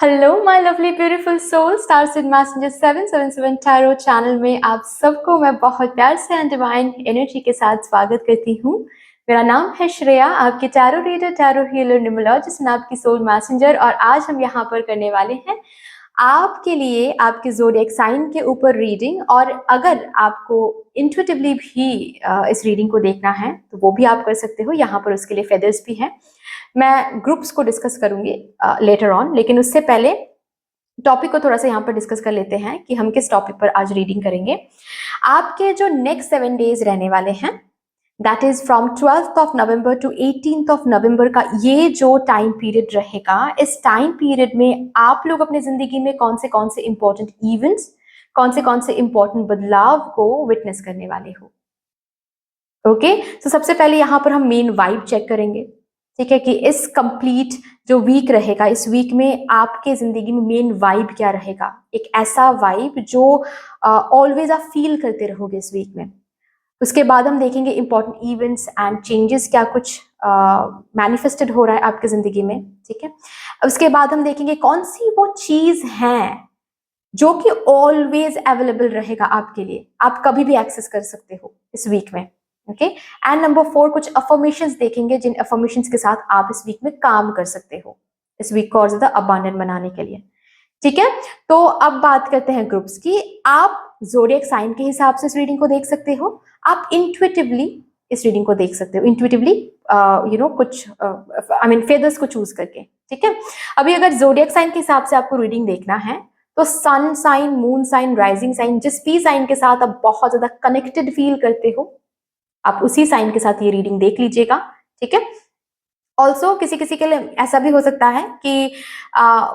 Hello my lovely beautiful soul, stars in messenger 777 tarot channel में आप सबको मैं बहुत प्यार से एंड डिवाइन एनर्जी के साथ स्वागत करती हूँ। मेरा नाम है श्रेया, आपकी tarot reader, tarot healer, numerologist and आपकी सोल मैसेंजर। और आज हम यहाँ पर करने वाले हैं आपके लिए आपके ज़ोडिएक साइन के ऊपर रीडिंग। और अगर आपको इंट्यूटिवली भी इस रीडिंग को देखना है तो वो भी आप कर सकते हो। यहाँ पर उसके लिए फेदर्स भी हैं। मैं ग्रुप्स को डिस्कस करूंगी लेटर ऑन, लेकिन उससे पहले टॉपिक को थोड़ा सा यहाँ पर डिस्कस कर लेते हैं कि हम किस टॉपिक पर आज रीडिंग करेंगे। आपके जो नेक्स्ट 7 डेज रहने वाले हैं, that is from 12th of November to 18th of November का ये जो टाइम पीरियड रहेगा, इस टाइम पीरियड में आप लोग अपनी जिंदगी में कौन से इंपॉर्टेंट इवेंट्स, कौन से इंपॉर्टेंट बदलाव को विटनेस करने वाले हो। ओके, तो सबसे पहले यहाँ पर हम मेन वाइब चेक करेंगे, ठीक है, कि इस कंप्लीट जो वीक रहेगा, इस वीक में आपके जिंदगी में मेन वाइब क्या रहेगा। एक ऐसा वाइब जो ऑलवेज आप फील करते रहोगे इस वीक में। उसके बाद हम देखेंगे इंपॉर्टेंट इवेंट्स एंड चेंजेस, क्या कुछ मैनिफेस्टेड हो रहा है आपकी जिंदगी में, ठीक है। उसके बाद हम देखेंगे कौन सी वो चीज है जो कि ऑलवेज अवेलेबल रहेगा आपके लिए, आप कभी भी एक्सेस कर सकते हो इस वीक में। ओके, एंड नंबर 4 कुछ अफर्मेशंस देखेंगे जिन अफर्मेशंस के साथ आप इस वीक में काम कर सकते हो, इस वीक को और ज्यादा अबांडेंट बनाने के लिए, ठीक है। तो अब बात करते हैं ग्रुप्स की। आप ज़ोडिएक साइन के हिसाब से इस रीडिंग को देख सकते हो, आप इंट्यूटिवली इस रीडिंग को देख सकते हो, इंट्यूटिवली कुछ आई मीन फेदर्स को चूज करके, ठीक है। अभी अगर ज़ोडिएक साइन के हिसाब से आपको रीडिंग देखना है तो sun sign, moon sign, rising sign, जिस भी साइन के साथ आप बहुत ज्यादा कनेक्टेड फील करते हो, आप उसी साइन के साथ ये रीडिंग देख लीजिएगा, ठीक है। ऑल्सो किसी किसी के लिए ऐसा भी हो सकता है कि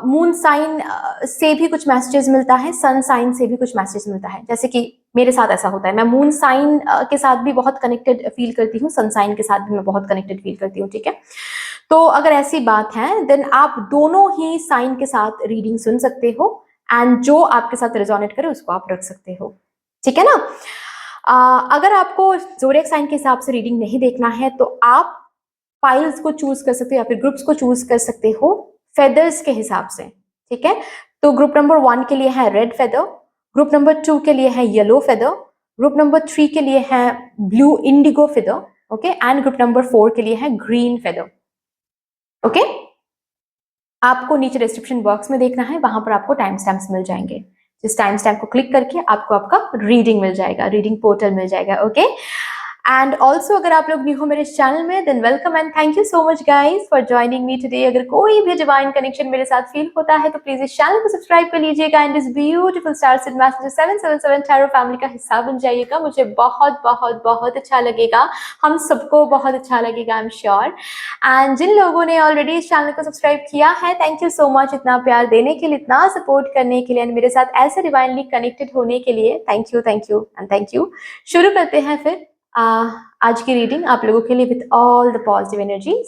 मून साइन से भी कुछ मैसेजेस मिलता है, सन साइन से भी कुछ मैसेजेस मिलता है। जैसे कि मेरे साथ ऐसा होता है, मैं मून साइन के साथ भी बहुत कनेक्टेड फील करती हूँ, सन साइन के साथ भी मैं बहुत कनेक्टेड फील करती हूँ, ठीक है। तो अगर ऐसी बात है देन आप दोनों ही साइन के साथ रीडिंग सुन सकते हो एंड जो आपके साथ रेजोनेट करे उसको आप रख सकते हो, ठीक है ना। अगर आपको ज़ोडिएक साइन के हिसाब से रीडिंग नहीं देखना है तो आप फाइल्स को चूज कर सकते हो या फिर ग्रुप्स को चूज कर सकते हो फेदर्स के हिसाब से, ठीक है। तो ग्रुप नंबर 1 के लिए है रेड फेदर, ग्रुप नंबर 2 के लिए है येलो फेदर, ग्रुप नंबर 3 के लिए है blue Indigo feather, okay, and group number 4 के लिए है ग्रीन फेदर, ओके। आपको नीचे डिस्क्रिप्शन बॉक्स में देखना है, वहां पर आपको टाइम स्टैम्प्स मिल जाएंगे। जिस टाइम स्टैम्प को क्लिक करके आपको आपका रीडिंग मिल जाएगा, रीडिंग पोर्टल मिल जाएगा, ओके। एंड ऑल्सो अगर आप लोग न्यू हो मेरे इस चैनल में than welcome and thank you so much guys for joining me today. अगर कोई भी डिवाइन कनेक्शन मेरे साथ फील होता है तो प्लीज इस चैनल को सब्सक्राइब कर लीजिएगा एंड इस beautiful stars in messenger 777 tarot family का हिस्सा बन जाइएगा। मुझे बहुत बहुत बहुत अच्छा लगेगा, हम सबको बहुत अच्छा लगेगा, आई एम श्योर। एंड जिन लोगों ने ऑलरेडी इस चैनल को सब्सक्राइब किया है, थैंक यू सो मच इतना प्यार देने के लिए, इतना सपोर्ट करने के लिए एंड मेरे साथ ऐसे डिवाइनली कनेक्टेड होने के लिए। Thank you and thank you. शुरू करते हैं फिर आज की रीडिंग आप लोगों के लिए with all the positive energies.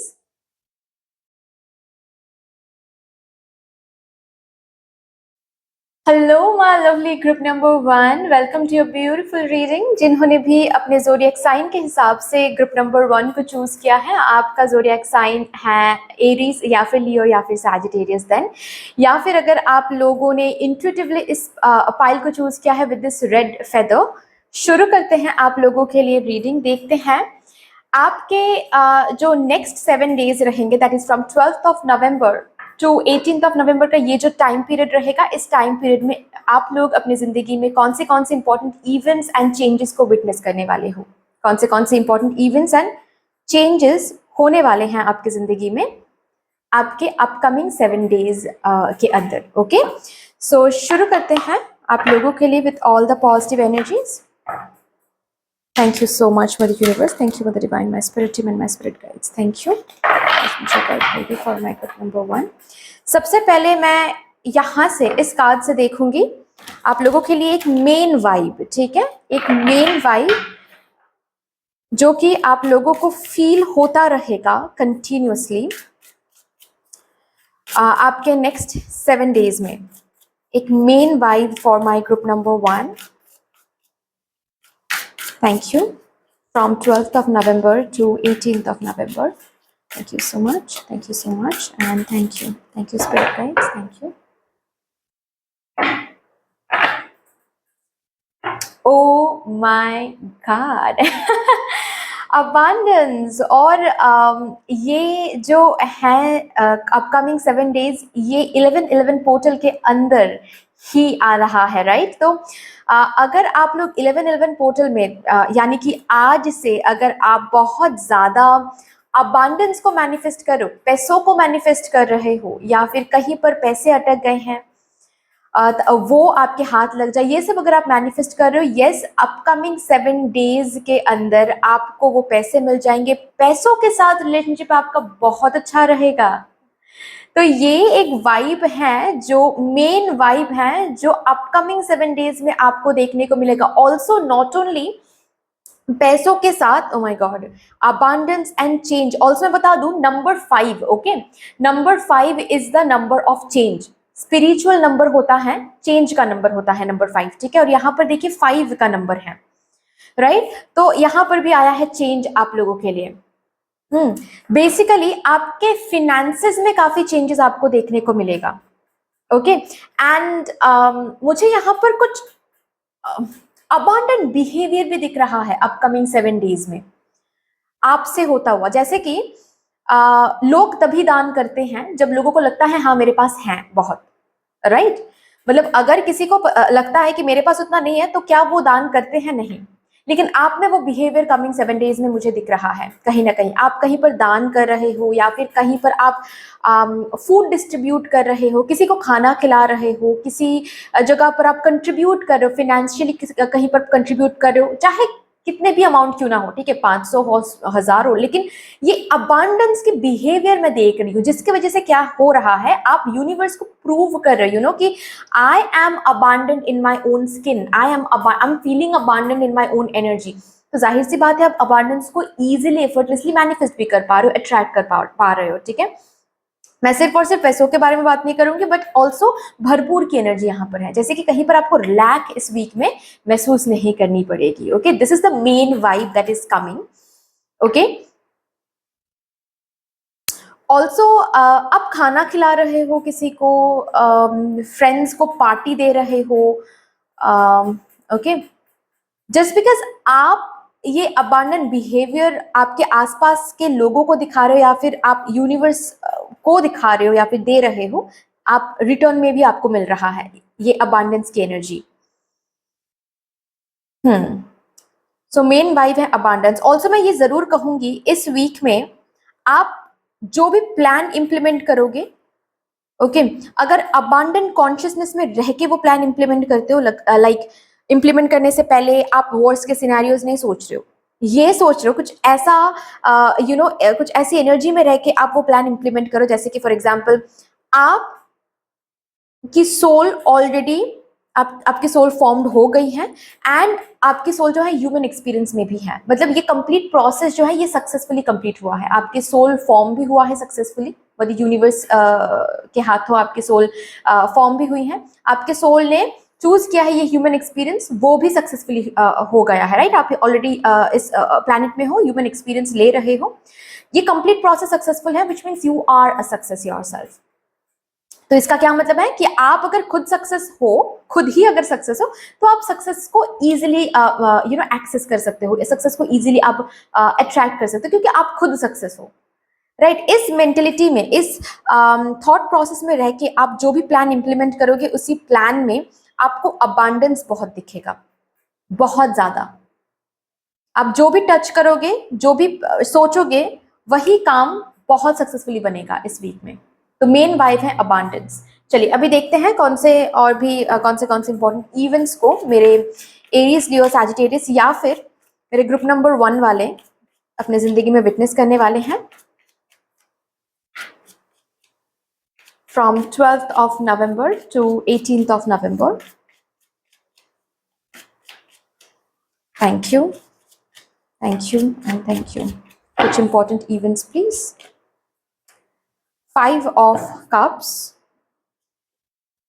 Hello my lovely group number 1, welcome to your beautiful reading. जिन्होंने भी अपने ज़ोडिएक साइन के हिसाब से ग्रुप नंबर 1 को चूज किया है, आपका ज़ोडिएक साइन है एरीज या फिर लियो या फिर सैजिटेरियस देन, या फिर अगर आप लोगों ने इंट्यूटिवली इस पाइल को चूज किया है विद दिस रेड फेदर। शुरू करते हैं आप लोगों के लिए रीडिंग, देखते हैं आपके जो नेक्स्ट 7 डेज रहेंगे, that is from 12th of November to 18th of November का ये जो टाइम पीरियड रहेगा, इस टाइम पीरियड में आप लोग अपनी जिंदगी में कौन से इंपॉर्टेंट इवेंट्स एंड चेंजेस को विटनेस करने वाले हो, कौन से इंपॉर्टेंट इवेंट्स एंड चेंजेस होने वाले हैं आपकी जिंदगी में आपके अपकमिंग 7 डेज के अंदर, ओके। सो शुरू करते हैं आप लोगों के लिए with all the positive energies. Thank you so much for the universe. Thank you for the divine, my spirit team and my spirit guides. Thank you. For my group number 1. सबसे पहले मैं यहाँ से इस कार्ड से देखूंगी आप लोगों के लिए एक मेन वाइब, ठीक है, एक मेन वाइब जो कि आप लोगों को फील होता रहेगा कंटिन्यूसली आपके नेक्स्ट 7 डेज में। एक main vibe for my group number 1। Thank you. From 12th of November to 18th of November. Thank you so much. Thank you so much. And thank you. Thank you, Spirit Guides. Thank you. Oh my God. Abundance और ये जो है upcoming 7 days, ये 11-11 portal के अंदर ही आ रहा है, right. तो अगर आप लोग 11-11 पोर्टल में यानी कि आज से अगर आप बहुत ज़्यादा अबांडेंस को मैनिफेस्ट करो, पैसों को मैनिफेस्ट कर रहे हो, या फिर कहीं पर पैसे अटक गए हैं वो आपके हाथ लग जाए, ये सब अगर आप मैनिफेस्ट कर रहे हो, यस, अपकमिंग 7 डेज के अंदर आपको वो पैसे मिल जाएंगे। पैसों के साथ रिलेशनशिप आपका बहुत अच्छा रहेगा। तो ये एक वाइब है, जो मेन वाइब है, जो अपकमिंग 7 डेज में आपको देखने को मिलेगा। ऑल्सो नॉट ओनली पैसों के साथ, oh my God, abundance and change. Also मैं बता दूं, number 5, okay, number 5 is the number of change. Spiritual number होता है, चेंज का नंबर होता है नंबर 5, ठीक है। और यहाँ पर देखिए 5 का नंबर है, राइट। तो यहाँ पर भी आया है चेंज आप लोगों के लिए। बेसिकली आपके फिनेंसेस में काफी चेंजेस आपको देखने को मिलेगा, ओके। एंड मुझे यहाँ पर कुछ अबांडन बिहेवियर भी दिख रहा है अपकमिंग 7 डेज में आपसे होता हुआ। जैसे कि लोग तभी दान करते हैं जब लोगों को लगता है हाँ मेरे पास है बहुत, राइट। मतलब अगर किसी को लगता है कि मेरे पास उतना नहीं है तो क्या वो दान करते हैं? नहीं। लेकिन आप में वो बिहेवियर कमिंग 7 डेज में मुझे दिख रहा है। कहीं ना कहीं आप कहीं पर दान कर रहे हो, या फिर कहीं पर आप फूड डिस्ट्रीब्यूट कर रहे हो, किसी को खाना खिला रहे हो, किसी जगह पर आप कंट्रीब्यूट कर रहे हो, फिनेंशियली कहीं पर कंट्रीब्यूट कर रहे हो, चाहे कितने भी अमाउंट क्यों ना हो, ठीक है, 500 हो, 1000 हो, लेकिन ये अबांडेंस के बिहेवियर में देख रही हूँ, जिसकी वजह से क्या हो रहा है, आप यूनिवर्स को प्रूव कर रहे हो, यू नो, कि I am abundant in my own skin, I am feeling abundant in my own energy. तो जाहिर सी बात है आप अबांडेंस को इजीली एफर्टलेसली मैनिफेस्ट भी कर पा रहे हो, अट्रैक्ट कर पा रहे हो, ठीक है। मैं सिर्फ और सिर्फ पैसों के बारे में बात नहीं करूंगी, बट ऑल्सो भरपूर की एनर्जी यहाँ पर है, जैसे कि कहीं पर आपको लैक इस वीक में महसूस नहीं करनी पड़ेगी, okay. This is the main vibe that is coming, okay. Also आप खाना खिला रहे हो किसी को, फ्रेंड्स को पार्टी दे रहे हो, ओके। जस्ट बिकॉज आप ये अबांडन बिहेवियर आपके आसपास के लोगों को दिखा रहे हो, या फिर आप यूनिवर्स को दिखा रहे हो, या फिर दे रहे हो, आप रिटर्न में भी आपको मिल रहा है ये अबांडेंस की एनर्जी। सो मेन वाइब है अबांडेंस। ऑल्सो मैं ये जरूर कहूंगी, इस वीक में आप जो भी प्लान इंप्लीमेंट करोगे, ओके, अगर अबांडेंट कॉन्शियसनेस में रह के वो प्लान इंप्लीमेंट करते हो, लाइक इंप्लीमेंट करने से पहले आप वर्स्ट के सिनेरियोज नहीं सोच रहे हो, ये सोच रहे हो कुछ ऐसा, कुछ ऐसी एनर्जी में रह के आप वो प्लान इंप्लीमेंट करो, जैसे कि फॉर एग्जाम्पल आप की सोल ऑलरेडी, आपकी सोल फॉर्म्ड हो गई है, एंड आपकी सोल जो है ह्यूमन एक्सपीरियंस में भी है। मतलब ये कंप्लीट प्रोसेस जो है ये सक्सेसफुली कंप्लीट हुआ है, आपके सोल फॉर्म भी हुआ है सक्सेसफुली, बट यूनिवर्स के हाथों आपकी सोल फॉर्म भी हुई है, आपके सोल ने चूज किया है ये ह्यूमन एक्सपीरियंस, वो भी सक्सेसफुली हो गया है, राइट। आप ऑलरेडी इस प्लैनेट में हो, ह्यूमन एक्सपीरियंस ले रहे हो, ये कंप्लीट प्रोसेस सक्सेसफुल है, which means you are a success yourself. तो इसका क्या मतलब है कि आप अगर खुद सक्सेस हो, खुद ही अगर सक्सेस हो, तो आप सक्सेस को इजीली एक्सेस कर सकते हो, सक्सेस को इजीली आप अट्रैक्ट कर सकते हो, क्योंकि आप खुद सक्सेस हो, राइट। इस मेंटेलिटी में, इस थॉट प्रोसेस में रह के आप जो भी प्लान इंप्लीमेंट करोगे, उसी प्लान में आपको अबांडेंस बहुत दिखेगा, बहुत ज्यादा। आप जो भी टच करोगे, जो भी सोचोगे, वही काम बहुत सक्सेसफुली बनेगा इस वीक में। तो मेन वाइब है अबांडेंस। चलिए अभी देखते हैं कौन से और भी कौन से इंपॉर्टेंट इवेंट्स को मेरे एरीज, लियो, सैजिटेरियस या फिर मेरे ग्रुप नंबर 1 वाले अपने जिंदगी में विटनेस करने वाले हैं from 12th of November to 18th of November. Thank you, thank you, and thank you. Which important events, please? 5 of Cups.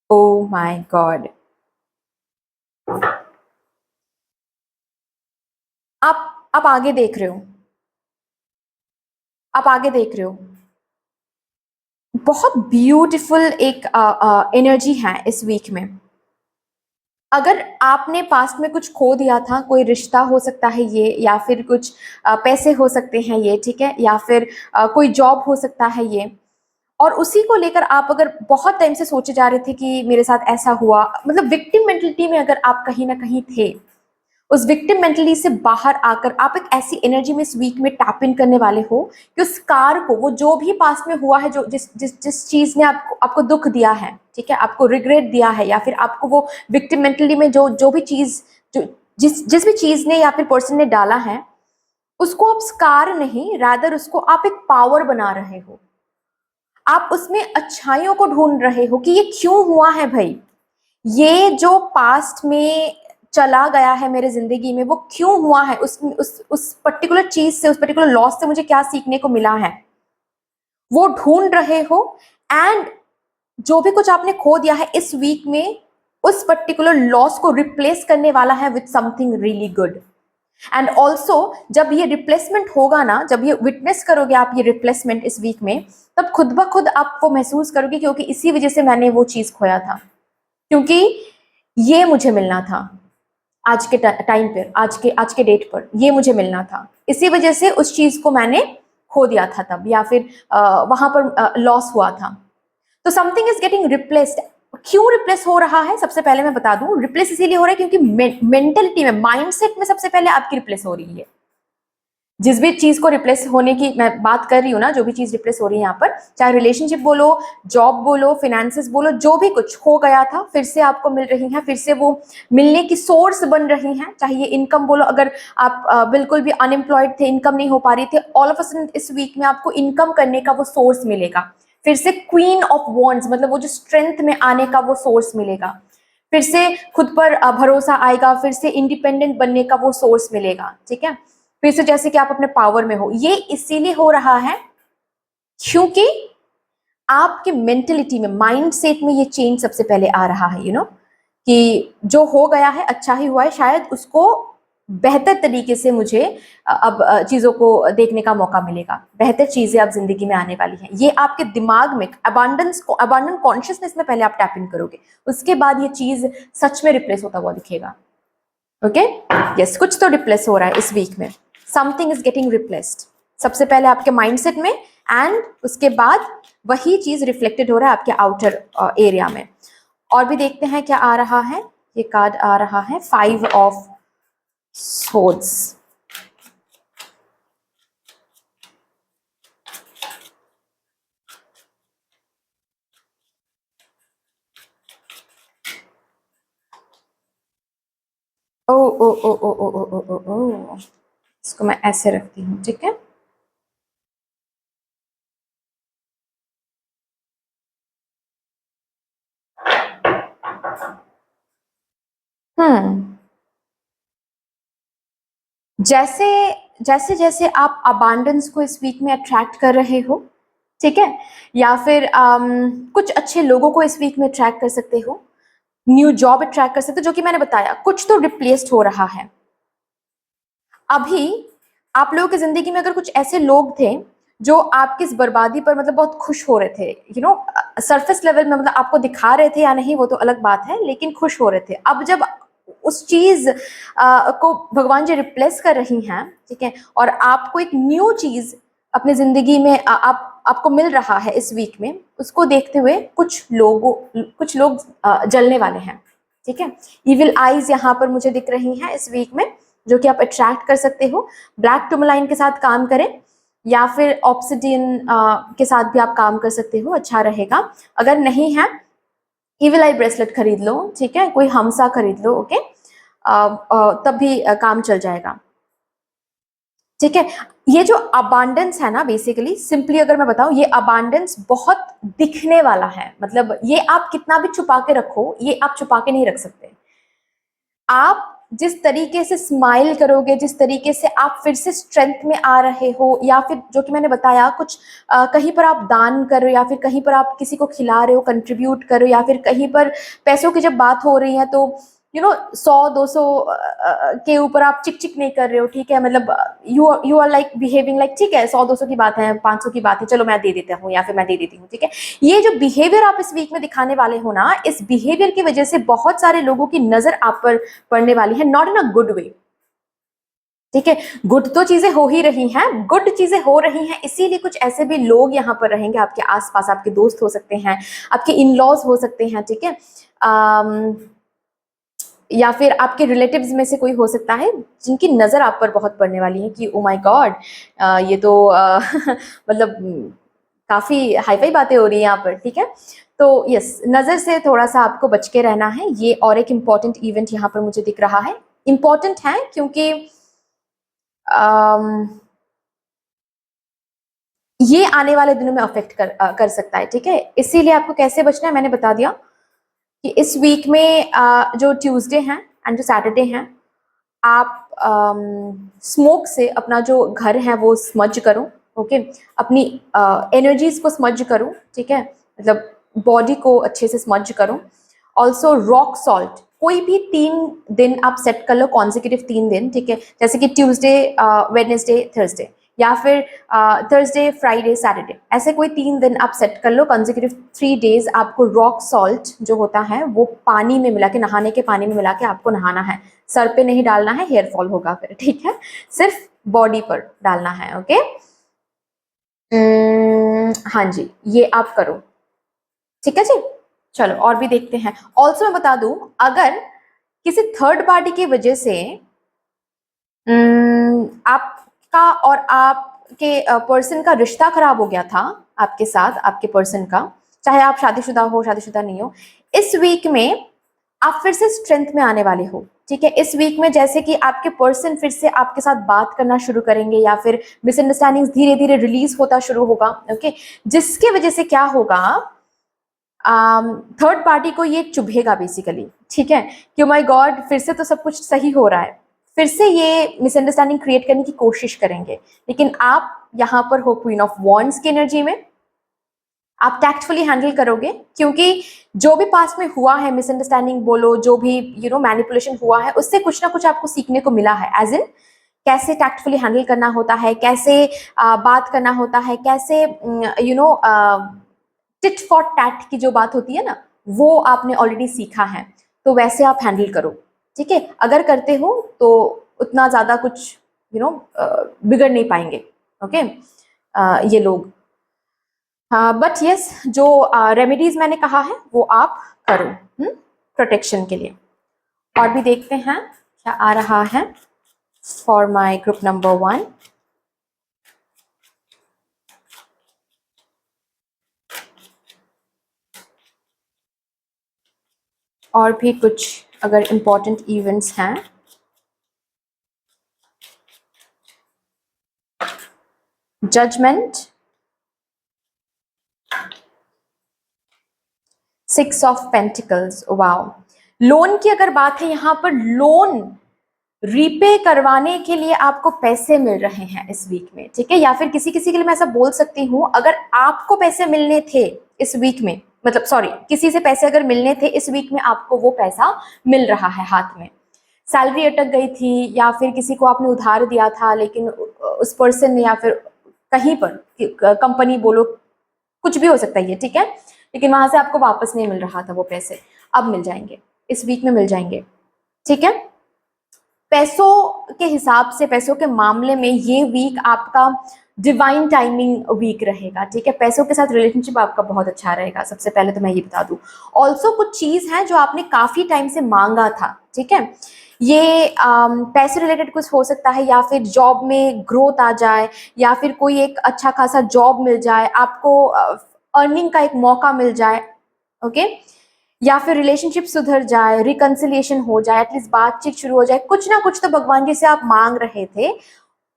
Oh my God. आप आगे देख रहे हो, आप आगे देख रहे हो, बहुत ब्यूटीफुल एक एनर्जी है इस वीक में। अगर आपने पास्ट में कुछ खो दिया था, कोई रिश्ता हो सकता है ये, या फिर कुछ पैसे हो सकते हैं ये, ठीक है, या फिर कोई जॉब हो सकता है ये, और उसी को लेकर आप अगर बहुत टाइम से सोचे जा रहे थे कि मेरे साथ ऐसा हुआ, मतलब विक्टिम मेंटलिटी में अगर आप कहीं ना कहीं थे, उस विक्टिम मेंटलिटी से बाहर आकर आप एक ऐसी एनर्जी में इस वीक में टैप इन करने वाले हो कि उस कार को, वो जो भी पास्ट में हुआ है, जो जिस जिस जिस चीज ने आपको दुख दिया है, ठीक है, आपको रिग्रेट दिया है, या फिर आपको वो विक्टिम मेंटलिटी में जो जो भी चीज, जो जिस जिस भी चीज ने या फिर पर्सन ने डाला है, उसको आप स्कार नहीं, रादर उसको आप एक पावर बना रहे हो। आप उसमें अच्छाइयों को ढूंढ रहे हो कि ये क्यों हुआ है भाई, ये जो पास्ट में चला गया है मेरे जिंदगी में, वो क्यों हुआ है, उस पर्टिकुलर चीज से, उस पर्टिकुलर लॉस से मुझे क्या सीखने को मिला है, वो ढूंढ रहे हो। एंड जो भी कुछ आपने खो दिया है इस वीक में, उस पर्टिकुलर लॉस को रिप्लेस करने वाला है with something really good. And also जब ये रिप्लेसमेंट होगा ना, जब ये विटनेस करोगे आप ये रिप्लेसमेंट इस वीक में, तब खुद ब खुद आप वो महसूस करोगे क्योंकि इसी वजह से मैंने वो चीज खोया था, क्योंकि ये मुझे मिलना था आज के टाइम पर, आज के डेट पर ये मुझे मिलना था, इसी वजह से उस चीज को मैंने खो दिया था तब, या फिर वहां पर लॉस हुआ था। तो समथिंग इज गेटिंग रिप्लेस्ड। क्यों रिप्लेस हो रहा है, सबसे पहले मैं बता दूं, रिप्लेस इसीलिए हो रहा है क्योंकि मेंटलिटी में, माइंडसेट में सबसे पहले आपकी रिप्लेस हो रही है। जिस भी चीज को रिप्लेस होने की मैं बात कर रही हूँ ना, जो भी चीज रिप्लेस हो रही है यहाँ पर, चाहे रिलेशनशिप बोलो, जॉब बोलो, फिनेंसेस बोलो, जो भी कुछ खो गया था फिर से आपको मिल रही है, फिर से वो मिलने की सोर्स बन रही है। चाहे ये इनकम बोलो, अगर आप बिल्कुल भी अनएम्प्लॉयड थे, इनकम नहीं हो पा रही थी, ऑल ऑफ अ सडन इस वीक में आपको इनकम करने का वो सोर्स मिलेगा। फिर से क्वीन ऑफ वॉन्ड्स, मतलब वो जो स्ट्रेंथ में आने का वो सोर्स मिलेगा, फिर से खुद पर भरोसा आएगा, फिर से इंडिपेंडेंट बनने का वो सोर्स मिलेगा, ठीक है, फिर से जैसे कि आप अपने पावर में हो। ये इसीलिए हो रहा है क्योंकि आपके मेंटलिटी में, माइंडसेट में ये चेंज सबसे पहले आ रहा है, कि जो हो गया है अच्छा ही हुआ है, शायद उसको बेहतर तरीके से मुझे अब चीजों को देखने का मौका मिलेगा, बेहतर चीजें अब जिंदगी में आने वाली हैं। ये आपके दिमाग में अबांडेंट कॉन्शियसनेस में पहले आप टैप इन करोगे, उसके बाद ये चीज सच में रिप्लेस होता हुआ दिखेगा। ओके, यस, कुछ तो रिप्लेस हो रहा है इस वीक में, समथिंग इज गेटिंग रिप्लेस्ड, सबसे पहले आपके माइंडसेट में, एंड उसके बाद वही चीज रिफ्लेक्टेड हो रहा है आपके आउटर एरिया में। और भी देखते हैं क्या आ रहा है। ये कार्ड आ रहा है 5 ऑफ सोर्ड्स। ओ ओ ओ ओ ओ ओ ओ ओ ओ, इसको मैं ऐसे रखती हूँ, ठीक है। हम्म, जैसे जैसे जैसे आप अबांडेंस को इस वीक में अट्रैक्ट कर रहे हो, ठीक है, या फिर कुछ अच्छे लोगों को इस वीक में अट्रैक्ट कर सकते हो, न्यू जॉब अट्रैक्ट कर सकते हो, जो कि मैंने बताया कुछ तो रिप्लेस्ड हो रहा है। अभी आप लोगों की जिंदगी में अगर कुछ ऐसे लोग थे जो आपकी इस बर्बादी पर मतलब बहुत खुश हो रहे थे, सरफेस लेवल में, मतलब आपको दिखा रहे थे या नहीं वो तो अलग बात है, लेकिन खुश हो रहे थे, अब जब उस चीज को भगवान जी रिप्लेस कर रही हैं, ठीक है, और आपको एक न्यू चीज अपनी जिंदगी में आपको मिल रहा है इस वीक में, उसको देखते हुए कुछ लोग जलने वाले हैं, ठीक है। इविल आईज यहाँ पर मुझे दिख रही हैं इस वीक में, जो कि आप अट्रैक्ट कर सकते हो। ब्लैक टूरमलाइन के साथ काम करें, या फिर ऑब्सिडियन के साथ भी आप काम कर सकते हो, अच्छा रहेगा। अगर नहीं है, इविल आई ब्रेसलेट खरीद लो, ठीक है, कोई हमसा खरीद लो, ओके, तब भी काम चल जाएगा, ठीक है। ये जो अबांडेंस है ना, बेसिकली सिंपली अगर मैं बताऊं, ये अबांडेंस बहुत दिखने वाला है, मतलब ये आप कितना भी छुपा के रखो, ये आप छुपा के नहीं रख सकते। आप जिस तरीके से स्माइल करोगे, जिस तरीके से आप फिर से स्ट्रेंथ में आ रहे हो, या फिर जो कि मैंने बताया कुछ कहीं पर आप दान कर रहे हो, या फिर कहीं पर आप किसी को खिला रहे हो, कंट्रीब्यूट कर रहे हो, या फिर कहीं पर पैसों की जब बात हो रही है तो 100-200 के ऊपर आप चिक चिक नहीं कर रहे हो, ठीक है, मतलब you are like behaving like ठीक है 100-200 की बात है, 500 की बात है, चलो मैं दे देता हूँ या फिर मैं दे देती हूँ, ठीक है। ये जो बिहेवियर आप इस वीक में दिखाने वाले हो ना, इस बिहेवियर की वजह से बहुत सारे लोगों की नजर आप पर पड़ने वाली है, not in a good way, ठीक है। गुड तो चीजें हो ही रही हैं, गुड चीजें हो रही हैं, इसीलिए कुछ ऐसे भी लोग यहाँ पर रहेंगे आपके आसपास, आपके दोस्त हो सकते हैं, आपके इन लॉज हो सकते हैं, ठीक है, या फिर आपके रिलेटिव्स में से कोई हो सकता है जिनकी नज़र आप पर बहुत पड़ने वाली है कि ओ माय गॉड, ये तो मतलब काफ़ी हाई-फाई बातें हो रही हैं यहाँ पर, ठीक है। तो यस, नज़र से थोड़ा सा आपको बच के रहना है। ये और एक इम्पॉर्टेंट इवेंट यहाँ पर मुझे दिख रहा है, इम्पॉर्टेंट है क्योंकि ये आने वाले दिनों में अफेक्ट कर सकता है, ठीक है। इसीलिए आपको कैसे बचना है मैंने बता दिया कि इस वीक में जो ट्यूसडे हैं एंड जो सैटरडे हैं, आप स्मोक से अपना जो घर है वो स्मज करो, ओके, अपनी एनर्जीज को स्मज करो, ठीक है, मतलब बॉडी को अच्छे से स्मज करो। ऑल्सो रॉक सॉल्ट कोई भी 3 दिन आप सेट कर लो, कॉन्जिक्यूटिव 3 दिन, ठीक है, जैसे कि ट्यूसडे, वेडनेसडे, थर्सडे, या फिर थर्सडे, फ्राइडे, सैटरडे, ऐसे कोई 3 दिन आप सेट कर लो, कंसेक्यूटिव 3 डेज आपको रॉक सॉल्ट जो होता है वो पानी में मिला के, नहाने के पानी में मिला के आपको नहाना है, सर पे नहीं डालना है, हेयर फॉल होगा फिर, ठीक है, सिर्फ बॉडी पर डालना है, ओके। हाँ जी, ये आप करो, ठीक है जी। चलो और भी देखते हैं। ऑल्सो मैं बता दूं, अगर किसी थर्ड पार्टी की वजह से आपका और आपके पर्सन का रिश्ता खराब हो गया था आपके साथ, आपके पर्सन का, चाहे आप शादीशुदा हो शादीशुदा नहीं हो, इस वीक में आप फिर से स्ट्रेंथ में आने वाले हो, ठीक है। इस वीक में जैसे कि आपके पर्सन फिर से आपके साथ बात करना शुरू करेंगे या फिर मिसअंडरस्टैंडिंग्स धीरे धीरे रिलीज होता शुरू होगा, ओके, जिसके वजह से क्या होगा, थर्ड पार्टी को ये चुभेगा बेसिकली, ठीक है, कि माय गॉड फिर से तो सब कुछ सही हो रहा है, फिर से ये मिसअंडरस्टैंडिंग क्रिएट करने की कोशिश करेंगे, लेकिन आप यहाँ पर हो क्वीन ऑफ वॉन्ड्स की एनर्जी में, आप टैक्टफुली हैंडल करोगे, क्योंकि जो भी पास्ट में हुआ है, मिसअंडरस्टैंडिंग बोलो, जो भी मैनिपुलेशन हुआ है, उससे कुछ ना कुछ आपको सीखने को मिला है, एज इन कैसे टैक्टफुली हैंडल करना होता है, कैसे बात करना होता है, कैसे टिट फॉर टैट की जो बात होती है ना, वो आपने ऑलरेडी सीखा है, तो वैसे आप हैंडल करो, ठीक है। अगर करते हो तो उतना ज़्यादा कुछ बिगड़ नहीं पाएंगे, ओके, ये लोग। बट यस, जो रेमेडीज मैंने कहा है वो आप करो प्रोटेक्शन के लिए। और भी देखते हैं क्या आ रहा है फॉर माय ग्रुप नंबर 1। और भी कुछ अगर इम्पोर्टेंट इवेंट्स हैं, judgement, 6 of pentacles, wow, loan की अगर बात है यहाँ पर, लोन रीपे करवाने के लिए आपको पैसे मिल रहे हैं इस वीक में, ठीक है, या फिर किसी किसी के लिए मैं ऐसा बोल सकती हूँ, अगर आपको पैसे मिलने थे इस वीक में, मतलब सॉरी, किसी से पैसे अगर मिलने थे इस वीक में, आपको वो पैसा मिल रहा है हाथ में। सैलरी अटक गई थी या फिर किसी को आपने उधार दिया था, लेकिन उस पर्सन ने, या फिर कहीं पर कंपनी बोलो, कुछ भी हो सकता है ये, ठीक है, लेकिन वहां से आपको वापस नहीं मिल रहा था वो पैसे, अब मिल जाएंगे, इस वीक में मिल जाएंगे, ठीक है। पैसों के हिसाब से, पैसों के मामले में ये वीक आपका डिवाइन टाइमिंग वीक रहेगा, ठीक है, पैसों के साथ रिलेशनशिप आपका बहुत अच्छा रहेगा, सबसे पहले तो मैं ये बता दूं। ऑल्सो कुछ चीज है जो आपने काफी टाइम से मांगा था, ठीक है, ये पैसे रिलेटेड कुछ हो सकता है, या फिर जॉब में ग्रोथ आ जाए, या फिर कोई एक अच्छा खासा जॉब मिल जाए आपको, अर्निंग का एक मौका मिल जाए, ओके, या फिर रिलेशनशिप सुधर जाए, रिकंसिलिएशन हो जाए, एटलीस्ट बातचीत शुरू हो जाए, कुछ ना कुछ तो भगवान जी से आप मांग रहे थे,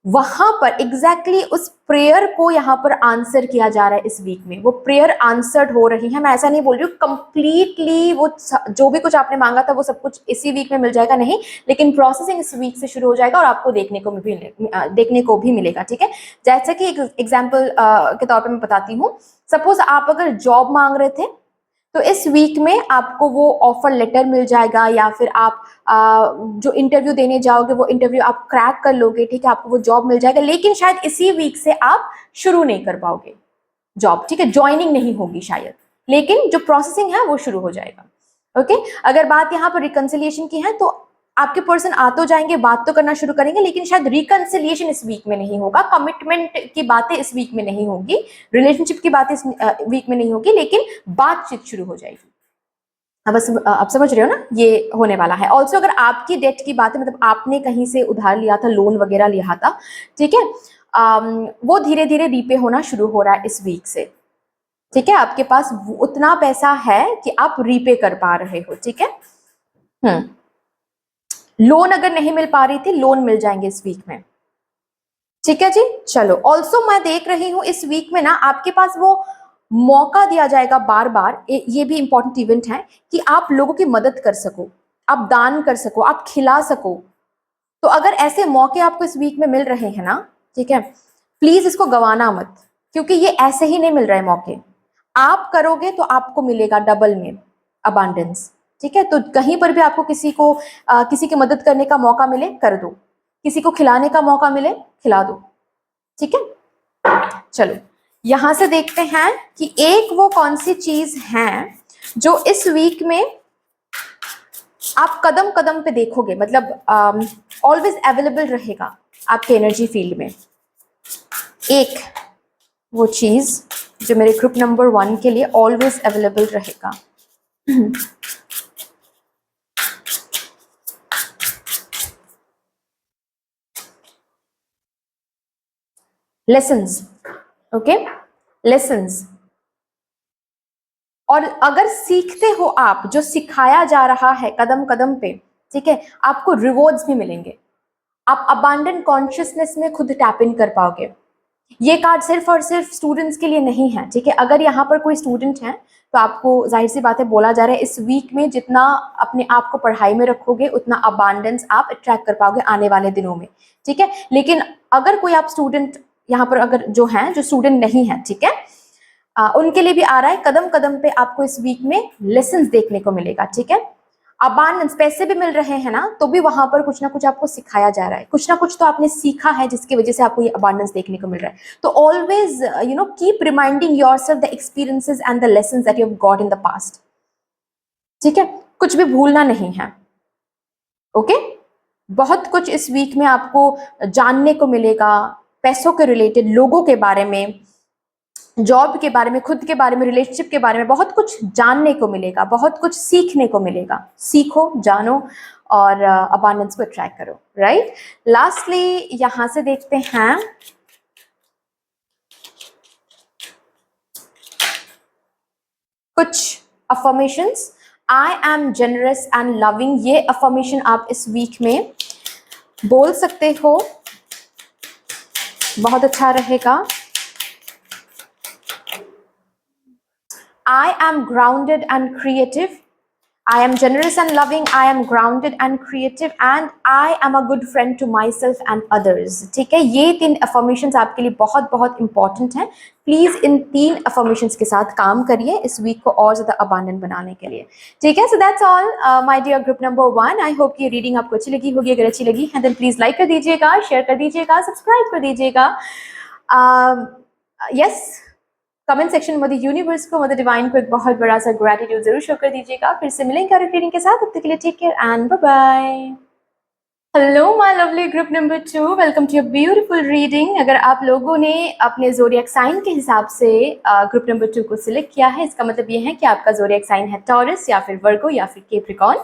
वहां पर एग्जैक्टली उस प्रेयर को यहाँ पर आंसर किया जा रहा है इस वीक में, वो प्रेयर आंसर्ड हो रही है। मैं ऐसा नहीं बोल रही हूँ कंप्लीटली वो जो भी कुछ आपने मांगा था वो सब कुछ इसी वीक में मिल जाएगा, नहीं, लेकिन प्रोसेसिंग इस वीक से शुरू हो जाएगा और आपको देखने को भी मिलेगा, ठीक है। जैसे कि एक एग्जाम्पल के तौर पर मैं बताती हूँ, सपोज आप अगर जॉब मांग रहे थे, तो इस वीक में आपको वो ऑफर लेटर मिल जाएगा, या फिर आप जो इंटरव्यू देने जाओगे वो इंटरव्यू आप क्रैक कर लोगे, ठीक है, आपको वो जॉब मिल जाएगा। लेकिन शायद इसी वीक से आप शुरू नहीं कर पाओगे जॉब, ठीक है, ज्वाइनिंग नहीं होगी शायद, लेकिन जो प्रोसेसिंग है वो शुरू हो जाएगा। ओके, अगर बात यहाँ पर रिकंसिलिएशन की है तो आपके पर्सन आ तो जाएंगे, बात तो करना शुरू करेंगे, लेकिन शायद रिकंसिलिएशन इस वीक में नहीं होगा, कमिटमेंट की बातें इस वीक में नहीं होगी, रिलेशनशिप की बातें इस वीक में नहीं होगी, लेकिन बातचीत शुरू हो जाएगी। अब समझ रहे हो ना, ये होने वाला है। ऑल्सो अगर आपकी डेट की बात है, मतलब आपने कहीं से उधार लिया था, लोन वगैरह लिया था, ठीक है, वो धीरे धीरे रीपे होना शुरू हो रहा है इस वीक से, ठीक है, आपके पास उतना पैसा है कि आप रीपे कर पा रहे हो, ठीक है। लोन अगर नहीं मिल पा रही थी, लोन मिल जाएंगे इस वीक में, ठीक है जी। चलो, ऑल्सो मैं देख रही हूं इस वीक में ना आपके पास वो मौका दिया जाएगा बार बार, ये भी इंपॉर्टेंट इवेंट है कि आप लोगों की मदद कर सको, आप दान कर सको, आप खिला सको। तो अगर ऐसे मौके आपको इस वीक में मिल रहे हैं ना, ठीक है, प्लीज इसको गवाना मत, क्योंकि ये ऐसे ही नहीं मिल रहे मौके। आप करोगे तो आपको मिलेगा डबल में अबांडेंस, ठीक है। तो कहीं पर भी आपको किसी की मदद करने का मौका मिले, कर दो, किसी को खिलाने का मौका मिले, खिला दो, ठीक है। चलो, यहां से देखते हैं कि एक वो कौन सी चीज है जो इस वीक में आप कदम कदम पे देखोगे, मतलब ऑलवेज अवेलेबल रहेगा आपके एनर्जी फील्ड में। एक वो चीज जो मेरे ग्रुप नंबर 1 के लिए ऑलवेज अवेलेबल रहेगा। Lessons, okay, lessons. और अगर सीखते हो आप, जो सिखाया जा रहा है कदम कदम पे, ठीक है, आपको रिवॉर्ड्स भी मिलेंगे, आप अबांडन कॉन्शियसनेस में खुद टैप इन कर पाओगे। ये कार्ड सिर्फ और सिर्फ स्टूडेंट्स के लिए नहीं है, ठीक है। अगर यहाँ पर कोई स्टूडेंट है तो आपको जाहिर सी बात है बोला जा रहा है इस वीक में जितना अपने आप को पढ़ाई में रखोगे उतना अबांडेंस आप अट्रैक्ट कर पाओगे आने वाले दिनों में, ठीक है। लेकिन अगर कोई आप स्टूडेंट यहाँ पर अगर जो है, जो स्टूडेंट नहीं है, ठीक है, उनके लिए भी आ रहा है, कदम कदम पे आपको इस वीक में लेसन्स देखने को मिलेगा, ठीक है। अबांडेंस, पैसे भी मिल रहे हैं ना, तो भी वहां पर कुछ ना कुछ आपको सिखाया जा रहा है, कुछ ना कुछ तो आपने सीखा है जिसकी वजह से आपको ये अबांडेंस देखने को मिल रहा है। तो always keep reminding yourself the experiences and the lessons that you have got in the past, ठीक है, कुछ भी भूलना नहीं है, ओके। बहुत कुछ इस वीक में आपको जानने को मिलेगा, पैसों के रिलेटेड, लोगों के बारे में, जॉब के बारे में, खुद के बारे में, रिलेशनशिप के बारे में, बहुत कुछ जानने को मिलेगा, बहुत कुछ सीखने को मिलेगा। सीखो, जानो और अबांडेंस को अट्रैक्ट करो, राइट। लास्टली यहां से देखते हैं कुछ affirmations. I am generous and loving, ये अफर्मेशन आप इस वीक में बोल सकते हो, बहुत अच्छा रहेगा। I am grounded and creative. I am generous and loving. I am grounded and creative. And I am a good friend to myself and others. ठीक है, ये 3 affirmations आपके लिए बहुत बहुत important हैं। प्लीज इन 3 affirmations के साथ काम करिए इस वीक को और ज्यादा abundant बनाने के लिए, ठीक है। So that's all, my dear group number 1. I hope ये reading आपको अच्छी लगी होगी। अगर अच्छी लगी है then please like कर दीजिएगा, share कर दीजिएगा, subscribe कर दीजिएगा। Yes, कमेंट सेक्शन में यूनिवर्स को, मदर डिवाइन को एक बहुत बड़ा सा ग्रेटिट्यूड जरूर शो कर दीजिएगा। फिर से मिलेंगे और रीडिंग के साथ, तब तक के लिए take care and bye bye. Hello my lovely group number 2, welcome to your beautiful reading. अगर आप लोगों ने अपने ज़ोडिएक साइन के हिसाब से ग्रुप नंबर 2 को सिलेक्ट किया है, इसका मतलब ये है कि आपका ज़ोडिएक साइन है टॉरस या फिर वर्गो या फिर कैप्रिकॉर्न,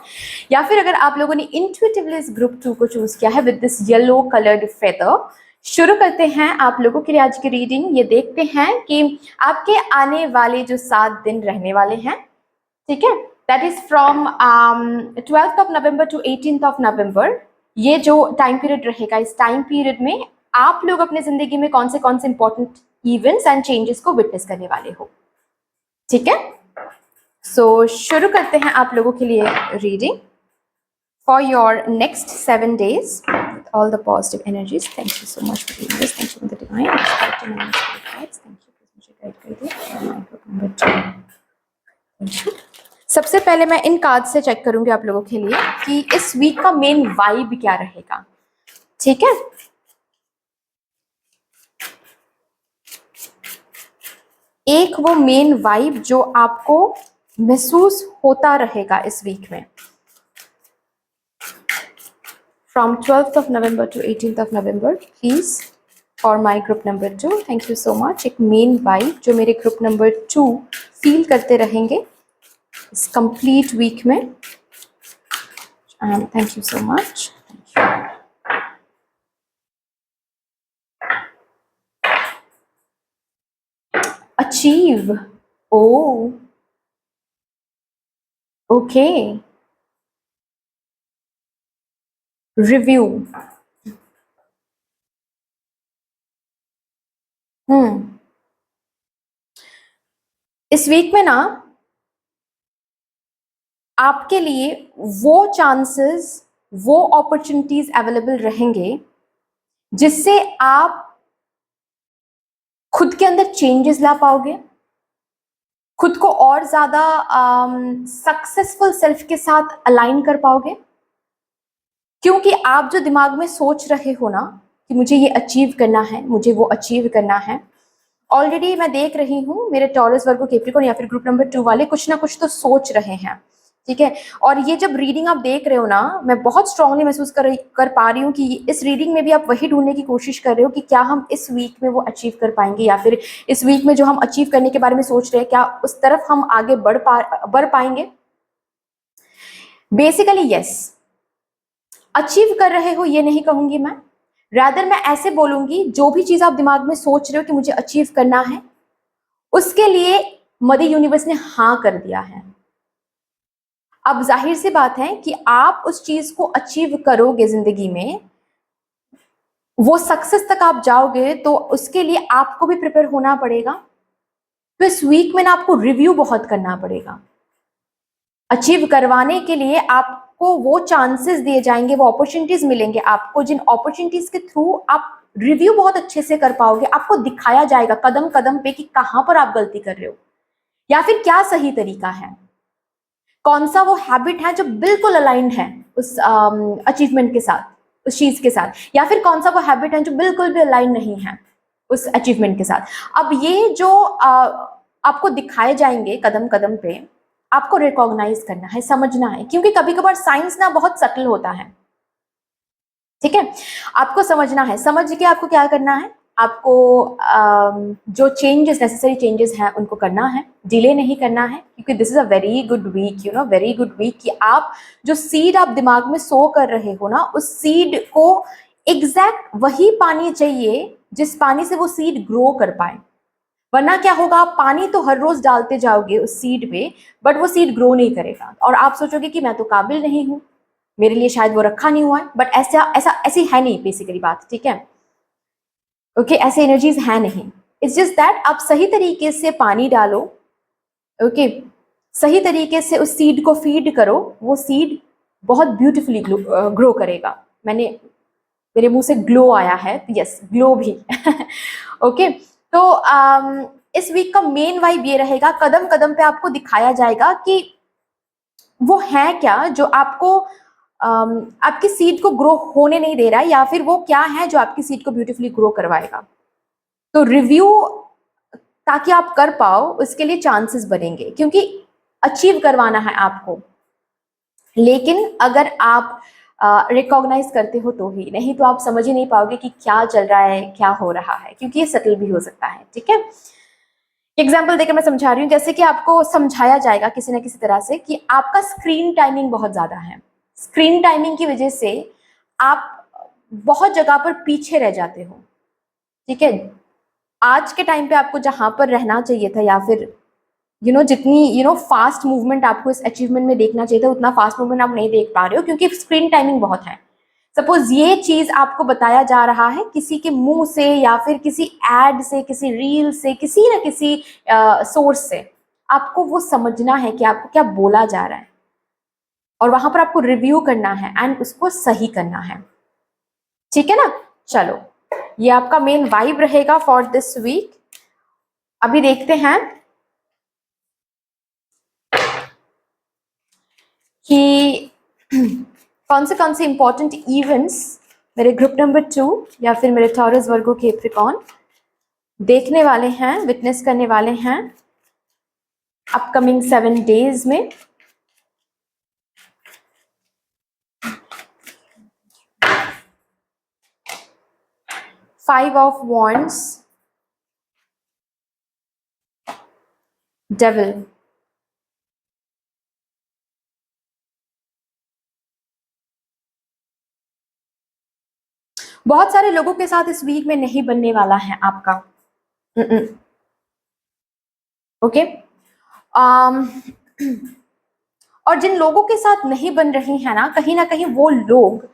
या फिर अगर आप लोगों ने इंट्यूटिवली इस ग्रुप 2 को चूज किया है with this yellow coloured feather. शुरू करते हैं आप लोगों के लिए आज की रीडिंग। ये देखते हैं कि आपके आने वाले जो 7 दिन रहने वाले हैं, ठीक है, that is from 12th of November to 18th of November. ये जो टाइम पीरियड रहेगा, इस टाइम पीरियड में आप लोग अपने जिंदगी में कौन से इंपॉर्टेंट इवेंट्स एंड चेंजेस को विटनेस करने वाले हो, ठीक है। सो शुरू करते हैं आप लोगों के लिए reading for your next 7 days with all the positive energies. Thank you so much for doing this. Thank you for the divine. Thank you. Please guide कर दिए. सबसे पहले मैं इन कार्ड से चेक करूंगी आप लोगों के लिए कि इस वीक का मेन वाइब क्या रहेगा, ठीक है। एक वो मेन वाइब जो आपको महसूस होता रहेगा इस वीक में, from 12th of November to 18th of November, please और my group number 2, thank you so much. एक मेन वाइब जो मेरे ग्रुप नंबर 2 फील करते रहेंगे इस कंप्लीट वीक में, thank you so much. Achieve, oh okay, review, इस week में ना आपके लिए वो चांसेस, वो अपॉर्चुनिटीज अवेलेबल रहेंगे जिससे आप खुद के अंदर चेंजेस ला पाओगे, खुद को और ज्यादा सक्सेसफुल सेल्फ के साथ अलाइन कर पाओगे। क्योंकि आप जो दिमाग में सोच रहे हो ना कि मुझे ये अचीव करना है, मुझे वो अचीव करना है, ऑलरेडी मैं देख रही हूँ मेरे टॉरस, वर्गो, कैप्रिकॉर्न या फिर ग्रुप नंबर 2 वाले कुछ ना कुछ तो सोच रहे हैं, ठीक है। और ये जब रीडिंग आप देख रहे हो ना, मैं बहुत स्ट्रांगली महसूस कर पा रही हूँ कि इस रीडिंग में भी आप वही ढूंढने की कोशिश कर रहे हो कि क्या हम इस वीक में वो अचीव कर पाएंगे, या फिर इस वीक में जो हम अचीव करने के बारे में सोच रहे हैं क्या उस तरफ हम आगे बढ़ पाएंगे। बेसिकली यस, अचीव कर रहे हो ये नहीं कहूंगी मैं, रादर मैं ऐसे बोलूंगी जो भी चीज आप दिमाग में सोच रहे हो कि मुझे अचीव करना है, उसके लिए मदर यूनिवर्स ने हाँ कर दिया है। अब जाहिर सी बात है कि आप उस चीज को अचीव करोगे जिंदगी में, वो सक्सेस तक आप जाओगे, तो उसके लिए आपको भी प्रिपेयर होना पड़ेगा। तो इस वीक में ना आपको रिव्यू बहुत करना पड़ेगा। अचीव करवाने के लिए आपको वो चांसेस दिए जाएंगे, वो अपॉर्चुनिटीज मिलेंगे आपको, जिन अपॉर्चुनिटीज के थ्रू आप रिव्यू बहुत अच्छे से कर पाओगे। आपको दिखाया जाएगा कदम कदम पे कि कहां पर आप गलती कर रहे हो, या फिर क्या सही तरीका है, कौन सा वो हैबिट है जो बिल्कुल अलाइंड है उस अचीवमेंट के साथ, उस चीज के साथ, या फिर कौन सा वो हैबिट है जो बिल्कुल भी अलाइन नहीं है उस अचीवमेंट के साथ। अब ये जो आपको दिखाए जाएंगे कदम कदम पे, आपको रिकॉग्नाइज करना है, समझना है, क्योंकि कभी कभार साइंस ना बहुत सटल होता है, ठीक है। आपको समझना है, समझ के आपको क्या करना है, आपको जो चेंजेस, नेसेसरी चेंजेस हैं उनको करना है, डिले नहीं करना है, क्योंकि this is a very good week, you know, very good week, कि आप जो सीड आप दिमाग में सो कर रहे हो ना, उस सीड को एग्जैक्ट वही पानी चाहिए जिस पानी से वो सीड ग्रो कर पाए। वरना क्या होगा, आप पानी तो हर रोज डालते जाओगे उस सीड पे, बट वो सीड ग्रो नहीं करेगा, और आप सोचोगे कि मैं तो काबिल नहीं हूं, मेरे लिए शायद वो रखा नहीं हुआ है। बट ऐसा ऐसा ऐसी है नहीं बेसिकली बात, ठीक है। ओके, ऐसे एनर्जीज है नहीं। इट्स जस्ट दैट आप सही तरीके से पानी डालो, ओके, सही तरीके से उस सीड को फीड करो, वो सीड बहुत ब्यूटीफुली ग्रो करेगा। मेरे मुंह से ग्लो आया है, यस, ग्लो भी ओके। तो इस वीक का मेन वाइब ये रहेगा, कदम कदम पे आपको दिखाया जाएगा कि वो है क्या जो आपको आपकी सीड को ग्रो होने नहीं दे रहा है, या फिर वो क्या है जो आपकी सीड को ब्यूटीफुली ग्रो करवाएगा। तो रिव्यू ताकि आप कर पाओ, उसके लिए चांसेस बनेंगे, क्योंकि अचीव करवाना है आपको। लेकिन अगर आप रिकॉग्नाइज करते हो तो ही, नहीं तो आप समझ ही नहीं पाओगे कि क्या चल रहा है, क्या हो रहा है, क्योंकि ये सटल भी हो सकता है, ठीक है। एग्जाम्पल देकर मैं समझा रही हूँ, जैसे कि आपको समझाया जाएगा किसी ना किसी तरह से कि आपका स्क्रीन टाइमिंग बहुत ज्यादा है, स्क्रीन टाइमिंग की वजह से आप बहुत जगह पर पीछे रह जाते हो, ठीक है। आज के टाइम पे आपको जहां पर रहना चाहिए था, या फिर जितनी फास्ट मूवमेंट आपको इस अचीवमेंट में देखना चाहिए था, उतना फास्ट मूवमेंट आप नहीं देख पा रहे हो, क्योंकि स्क्रीन टाइमिंग बहुत है। सपोज ये चीज आपको बताया जा रहा है किसी के मुंह से, या फिर किसी एड से, किसी रील से, किसी ना किसी सोर्स से, आपको वो समझना है कि आपको क्या बोला जा रहा है, और वहां पर आपको रिव्यू करना है एंड उसको सही करना है, ठीक है ना। चलो, ये आपका मेन वाइब रहेगा फॉर दिस वीक। अभी देखते हैं कि कौन से इंपॉर्टेंट इवेंट्स मेरे ग्रुप नंबर 2 या फिर मेरे टॉरस वर्गो कैप्रिकॉर्न देखने वाले हैं, विटनेस करने वाले हैं अपकमिंग 7 डेज में। फाइव ऑफ वॉन्ड्स, डेविल, बहुत सारे लोगों के साथ इस वीक में नहीं बनने वाला है आपका। ओके। और जिन लोगों के साथ नहीं बन रही है ना कहीं वो लोग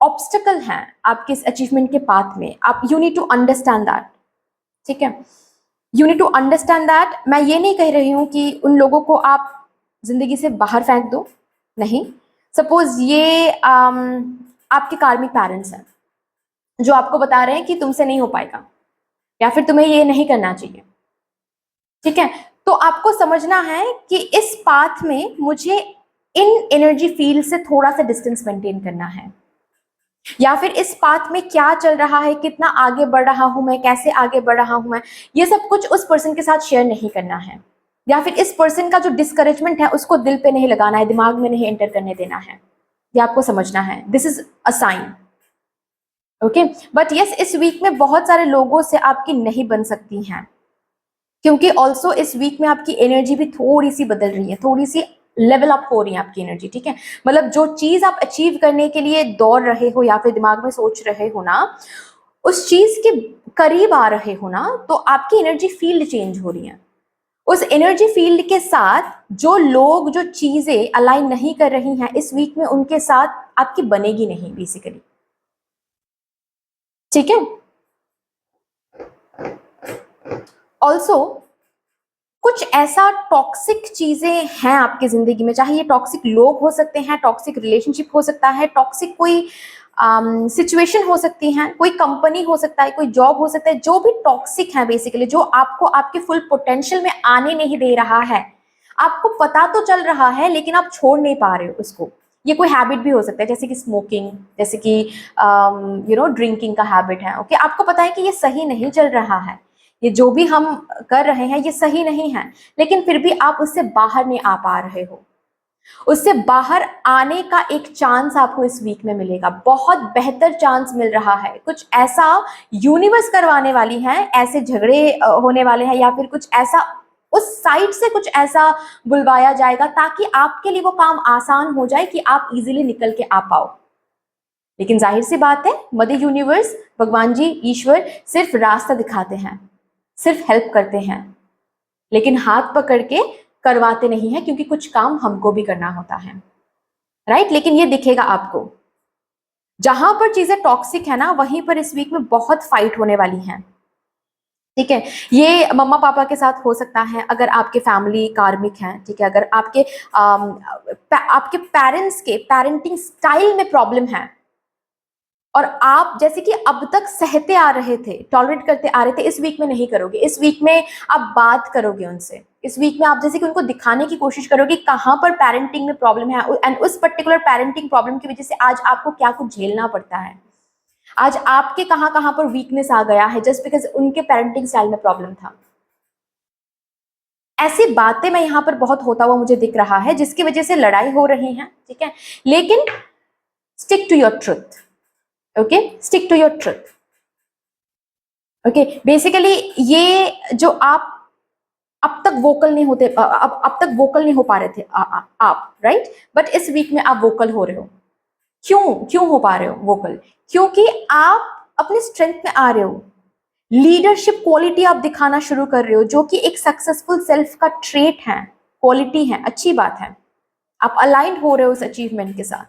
ऑब्स्टिकल हैं आपके इस अचीवमेंट के पाथ में। आप you need to understand that, ठीक है, you need to understand that. मैं ये नहीं कह रही हूं कि उन लोगों को आप जिंदगी से बाहर फेंक दो, नहीं। सपोज ये आपके कार्मिक पेरेंट्स हैं जो आपको बता रहे हैं कि तुमसे नहीं हो पाएगा या फिर तुम्हें ये नहीं करना चाहिए, ठीक है। तो आपको समझना है कि इस पाथ में मुझे इन एनर्जी फील्ड से थोड़ा सा डिस्टेंस मेंटेन करना है, या फिर इस पाथ में क्या चल रहा है, कितना आगे बढ़ रहा हूं मैं, कैसे आगे बढ़ रहा हूं मैं, ये सब कुछ उस पर्सन के साथ शेयर नहीं करना है, या फिर इस पर्सन का जो डिस्करेजमेंट है उसको दिल पे नहीं लगाना है, दिमाग में नहीं एंटर करने देना है। ये आपको समझना है, this is a sign. Okay, but yes, इस वीक में बहुत सारे लोगों से आपकी नहीं बन सकती हैं, क्योंकि ऑल्सो इस वीक में आपकी एनर्जी भी थोड़ी सी बदल रही है, थोड़ी सी लेवल अप हो रही है आपकी एनर्जी, ठीक है। मतलब जो चीज आप अचीव करने के लिए दौड़ रहे हो या फिर दिमाग में सोच रहे हो ना, उस चीज के करीब आ रहे हो ना, तो आपकी एनर्जी फील्ड चेंज हो रही है। उस एनर्जी फील्ड के साथ जो लोग, जो चीजें अलाइन नहीं कर रही हैं इस वीक में, उनके साथ आपकी बनेगी नहीं बेसिकली, ठीक है। ऑल्सो कुछ ऐसा टॉक्सिक चीजें हैं आपकी जिंदगी में, चाहे ये टॉक्सिक लोग हो सकते हैं, टॉक्सिक रिलेशनशिप हो सकता है, टॉक्सिक कोई सिचुएशन हो सकती है, कोई कंपनी हो सकता है, कोई जॉब हो सकता है, जो भी टॉक्सिक है बेसिकली, जो आपको आपके फुल पोटेंशियल में आने नहीं दे रहा है। आपको पता तो चल रहा है लेकिन आप छोड़ नहीं पा रहे हो उसको। ये कोई हैबिट भी हो सकता है, जैसे कि स्मोकिंग, जैसे कि ड्रिंकिंग का हैबिट है। ओके, आपको पता है कि ये सही नहीं चल रहा है, ये जो भी हम कर रहे हैं ये सही नहीं है, लेकिन फिर भी आप उससे बाहर नहीं आ पा रहे हो। उससे बाहर आने का एक चांस आपको इस वीक में मिलेगा, बहुत बेहतर चांस मिल रहा है। कुछ ऐसा यूनिवर्स करवाने वाली है, ऐसे झगड़े होने वाले हैं, या फिर कुछ ऐसा उस साइड से कुछ ऐसा बुलवाया जाएगा ताकि आपके लिए वो काम आसान हो जाए कि आप इजीली निकल के आ पाओ। लेकिन जाहिर सी बात है, मदर यूनिवर्स, भगवान जी, ईश्वर सिर्फ रास्ता दिखाते हैं, सिर्फ हेल्प करते हैं, लेकिन हाथ पकड़ के करवाते नहीं है, क्योंकि कुछ काम हमको भी करना होता है, राइट। लेकिन ये दिखेगा आपको, जहां पर चीजें टॉक्सिक है ना, वहीं पर इस वीक में बहुत फाइट होने वाली है, ठीक है। ये मम्मा पापा के साथ हो सकता है, अगर आपके फैमिली कार्मिक हैं, ठीक है। अगर आपके पेरेंट्स के पेरेंटिंग स्टाइल में प्रॉब्लम है, और आप जैसे कि अब तक सहते आ रहे थे, टॉलरेट करते आ रहे थे, इस वीक में नहीं करोगे। इस वीक में आप बात करोगे उनसे, इस वीक में आप जैसे कि उनको दिखाने की कोशिश करोगे कहाँ पर पेरेंटिंग में प्रॉब्लम है, एंड उस पर्टिकुलर पेरेंटिंग प्रॉब्लम की वजह से आज आपको क्या कुछ झेलना पड़ता है, आज आपके कहाँ कहाँ पर वीकनेस आ गया है, जस्ट बिकॉज उनके पेरेंटिंग स्टाइल में प्रॉब्लम था। ऐसी बातें मैं यहाँ पर बहुत होता हुआ मुझे दिख रहा है, जिसकी वजह से लड़ाई हो रही है, ठीक है। लेकिन stick to your truth, okay, stick to your truth. Okay, basically ये जो आप अब तक वोकल नहीं होते, अब तक वोकल नहीं हो पा रहे थे आप, राइट, बट इस वीक में आप वोकल हो रहे हो। क्यों क्यों हो पा रहे हो वोकल? क्योंकि आप अपने स्ट्रेंथ में आ रहे हो, लीडरशिप क्वालिटी आप दिखाना शुरू कर रहे हो, जो कि एक सक्सेसफुल सेल्फ का ट्रेट है, क्वालिटी है, अच्छी बात है। आप अलाइंड हो रहे हो उस अचीवमेंट के साथ।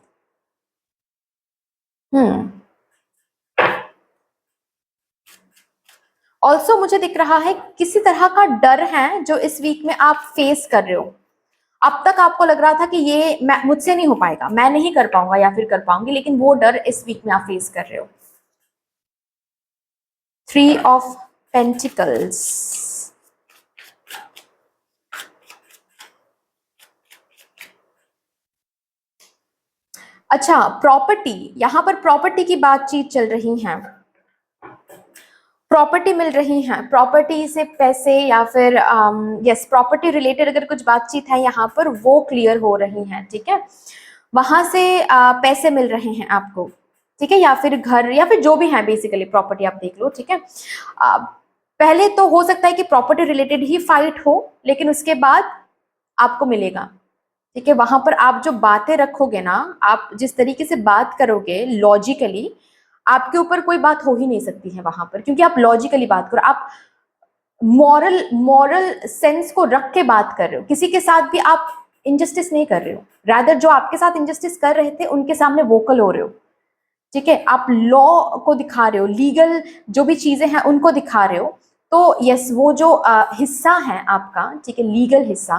ऑल्सो मुझे दिख रहा है किसी तरह का डर है जो इस वीक में आप फेस कर रहे हो। अब तक आपको लग रहा था कि ये मुझसे नहीं हो पाएगा, मैं नहीं कर पाऊंगा या फिर कर पाऊंगी, लेकिन वो डर इस वीक में आप फेस कर रहे हो। 3 ऑफ पेंटिकल्स, अच्छा, प्रॉपर्टी, यहाँ पर प्रॉपर्टी की बातचीत चल रही है, प्रॉपर्टी मिल रही है, प्रॉपर्टी से पैसे या फिर यस प्रॉपर्टी रिलेटेड अगर कुछ बातचीत है यहाँ पर वो क्लियर हो रही है, ठीक है। वहां से पैसे मिल रहे हैं आपको, ठीक है, या फिर घर या फिर जो भी है बेसिकली प्रॉपर्टी आप देख लो, ठीक है। पहले तो हो सकता है कि प्रॉपर्टी रिलेटेड ही फाइट हो, लेकिन उसके बाद आपको मिलेगा, ठीक है। वहां पर आप जो बातें रखोगे ना, आप जिस तरीके से बात करोगे लॉजिकली, आपके ऊपर कोई बात हो ही नहीं सकती है वहां पर, क्योंकि आप लॉजिकली बात करो, आप मॉरल मॉरल सेंस को रख के बात कर रहे हो, किसी के साथ भी आप इनजस्टिस नहीं कर रहे हो, रादर जो आपके साथ इनजस्टिस कर रहे थे उनके सामने वोकल हो रहे हो, ठीक है। आप लॉ को दिखा रहे हो, लीगल जो भी चीजें हैं उनको दिखा रहे हो। तो यस, वो जो हिस्सा है आपका, ठीक है, लीगल हिस्सा,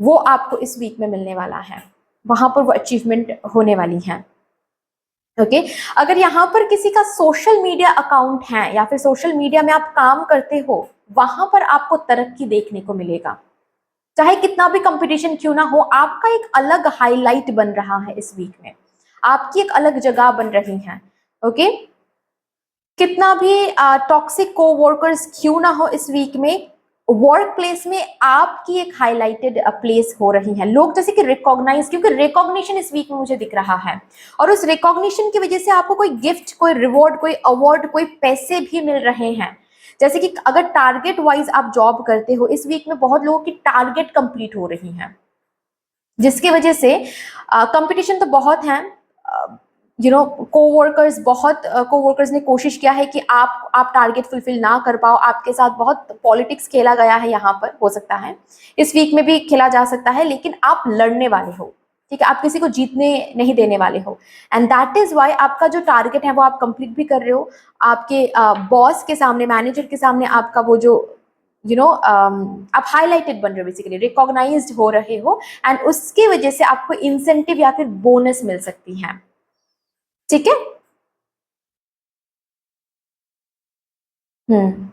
वो आपको इस वीक में मिलने वाला है, वहां पर वो अचीवमेंट होने वाली है, ओके। अगर यहाँ पर किसी का सोशल मीडिया अकाउंट है या फिर सोशल मीडिया में आप काम करते हो, वहां पर आपको तरक्की देखने को मिलेगा, चाहे कितना भी कंपटीशन क्यों ना हो, आपका एक अलग हाईलाइट बन रहा है इस वीक में, आपकी एक अलग जगह बन रही है, ओके। कितना भी टॉक्सिक कोवर्कर्स क्यों ना हो इस वीक में, वर्क प्लेस में आपकी एक हाईलाइटेड प्लेस हो रही है, लोग जैसे कि रिकॉग्नाइज, क्योंकि रिकॉग्निशन इस वीक में मुझे दिख रहा है, और उस रिकॉग्निशन की वजह से आपको कोई गिफ्ट, कोई रिवॉर्ड, कोई अवार्ड, कोई पैसे भी मिल रहे हैं। जैसे कि अगर टारगेट वाइज आप जॉब करते हो, इस वीक में बहुत लोगों की टारगेट कंप्लीट हो रही है, जिसकी वजह से कंपटीशन तो बहुत है, कोवर्कर्स, बहुत कोवर्कर्स ने कोशिश किया है कि आप टारगेट फुलफिल ना कर पाओ, आपके साथ बहुत पॉलिटिक्स खेला गया है, यहाँ पर हो सकता है इस वीक में भी खेला जा सकता है, लेकिन आप लड़ने वाले हो, ठीक है, आप किसी को जीतने नहीं देने वाले हो, एंड दैट इज वाई आपका जो टारगेट है वो आप कंप्लीट भी कर रहे हो, आपके बॉस के सामने, मैनेजर के सामने आपका वो जो आप हाईलाइटेड बन रहे हो, बेसिकली रिकॉग्नाइज्ड हो रहे हो, एंड उसकी वजह से आपको इंसेंटिव या फिर बोनस मिल सकती है, ठीक है। हम्म।